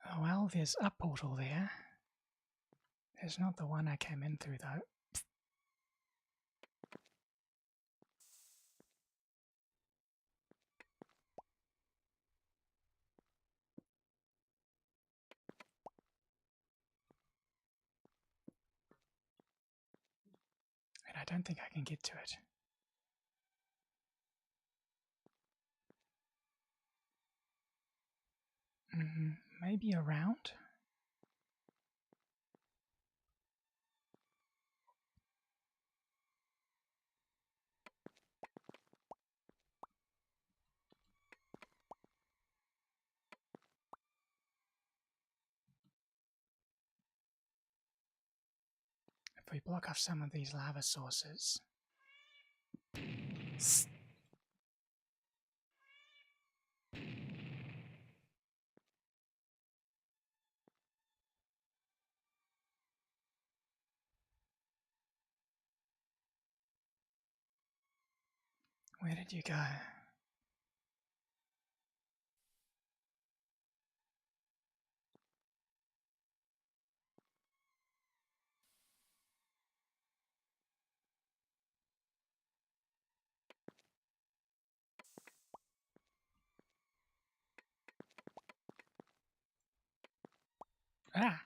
Oh well, there's a portal there. There's not the one I came in through though. And I don't think I can get to it. Maybe around? If we block off some of these lava sources. Where did you go? Ah!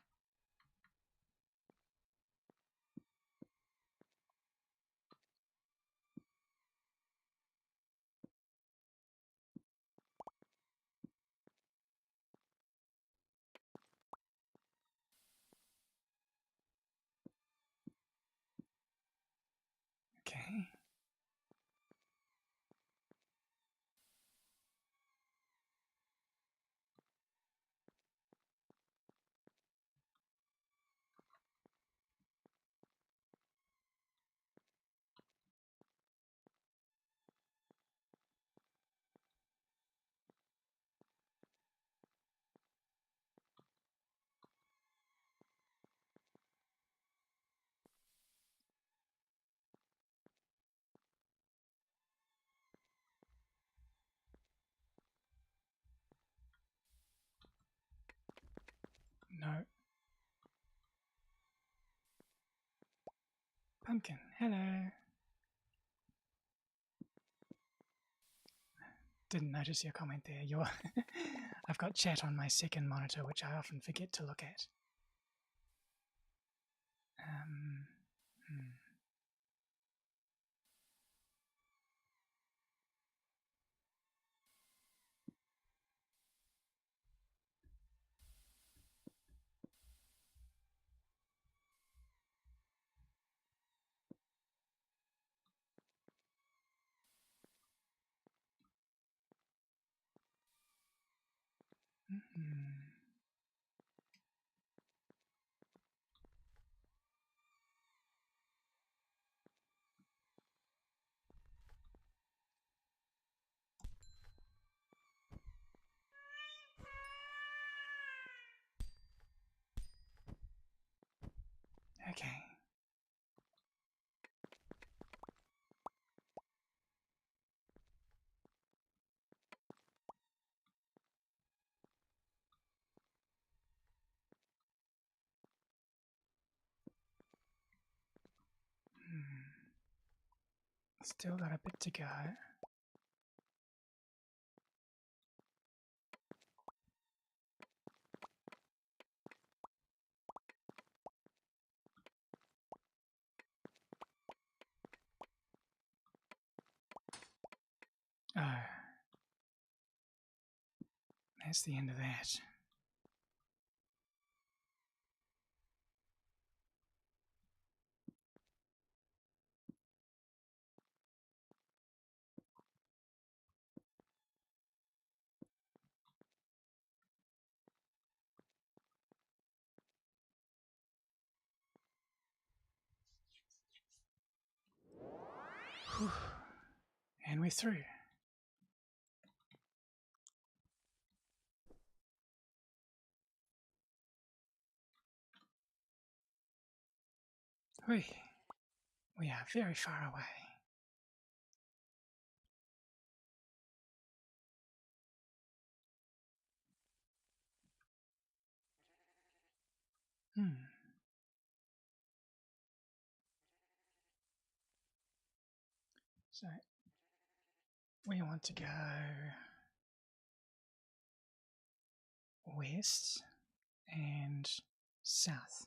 Okay. No. Pumpkin, hello. Didn't notice your comment there. I've got chat on my second monitor, which I often forget to look at. Hmm. Mm-hmm. Okay. Still got a bit to go. Oh. That's the end of that. Whew. And we're through. We are very far away. So we want to go west and south.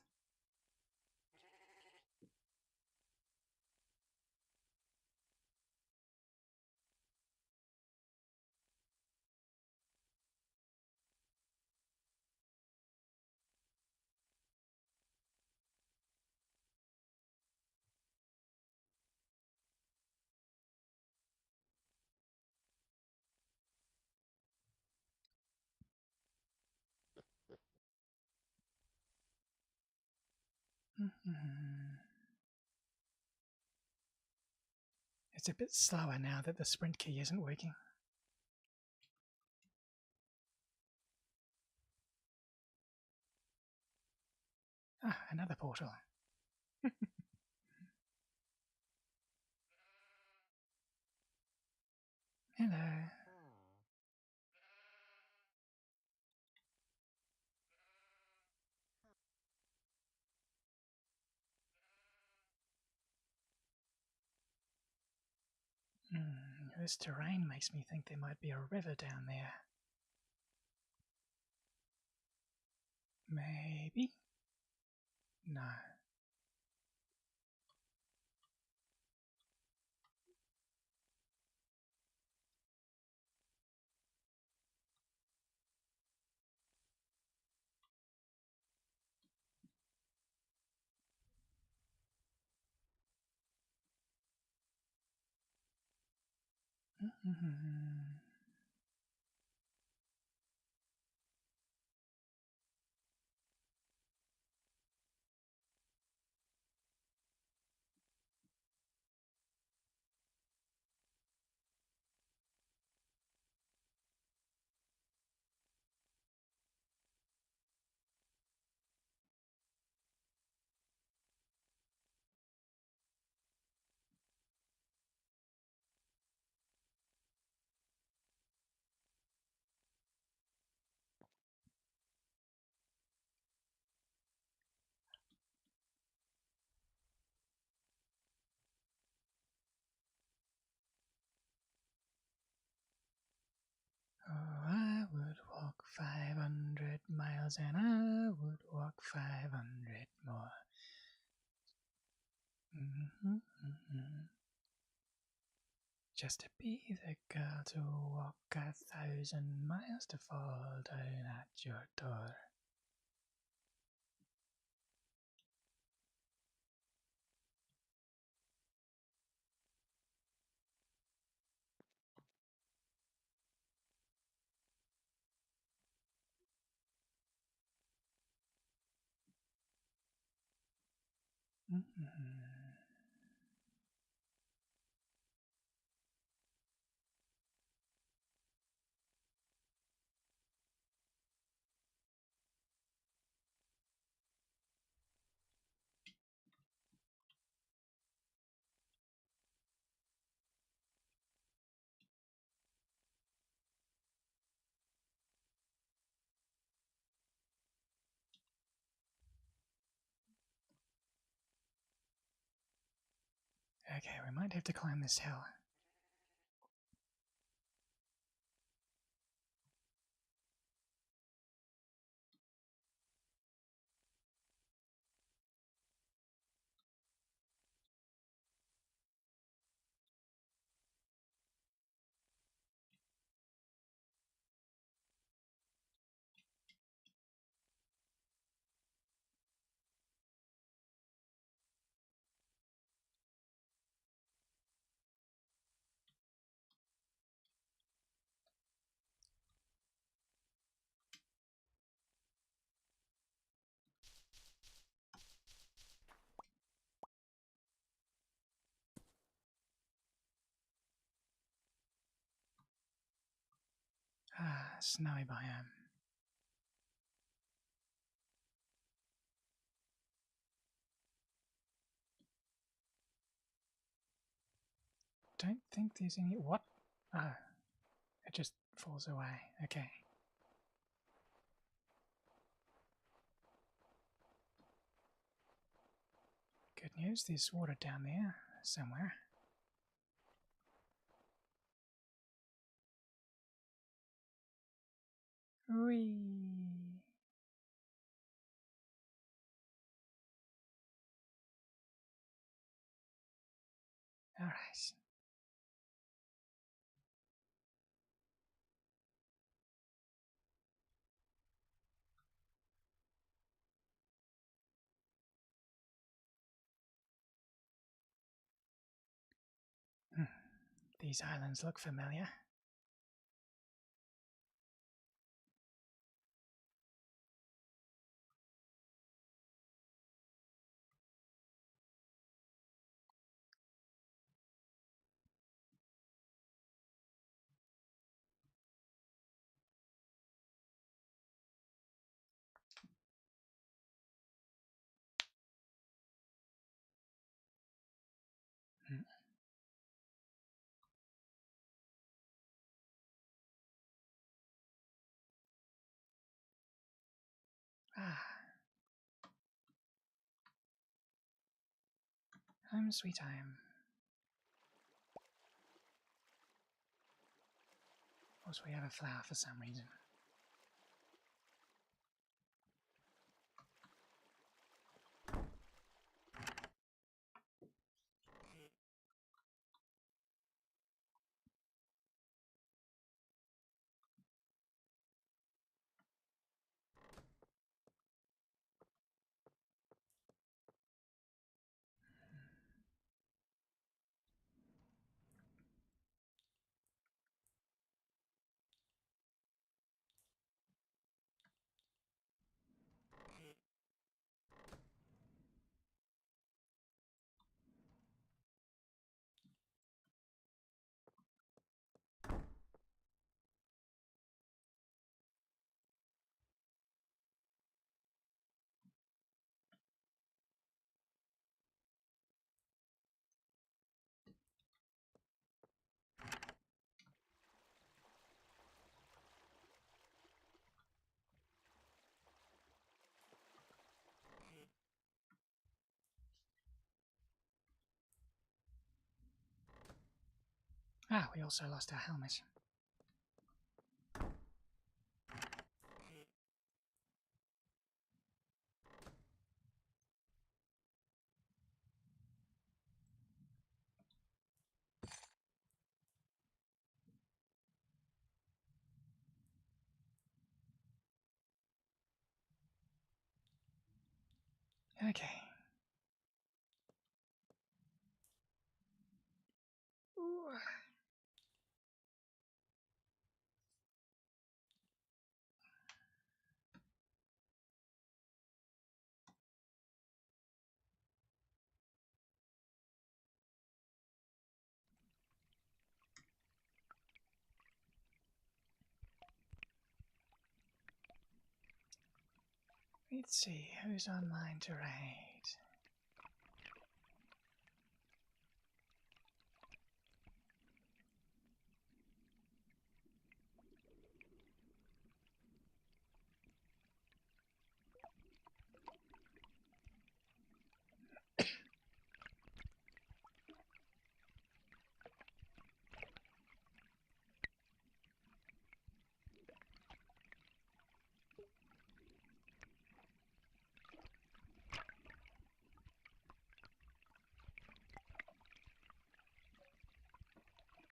It's a bit slower now that the sprint key isn't working. Ah, another portal. Hello. This terrain makes me think there might be a river down there. Maybe? No. miles and I would walk 500 more. Just to be the girl to walk 1,000 miles to fall down at your door. Okay, we might have to climb this hill. Ah, snowy biome. Don't think there's any... What? Oh, it just falls away. Okay. Good news, there's water down there somewhere. Whee! Alright. These islands look familiar. Ah. Home sweet home. Also, we have a flower for some reason. Ah, we also lost our helmet. Okay. Ooh. Let's see who's online to raid.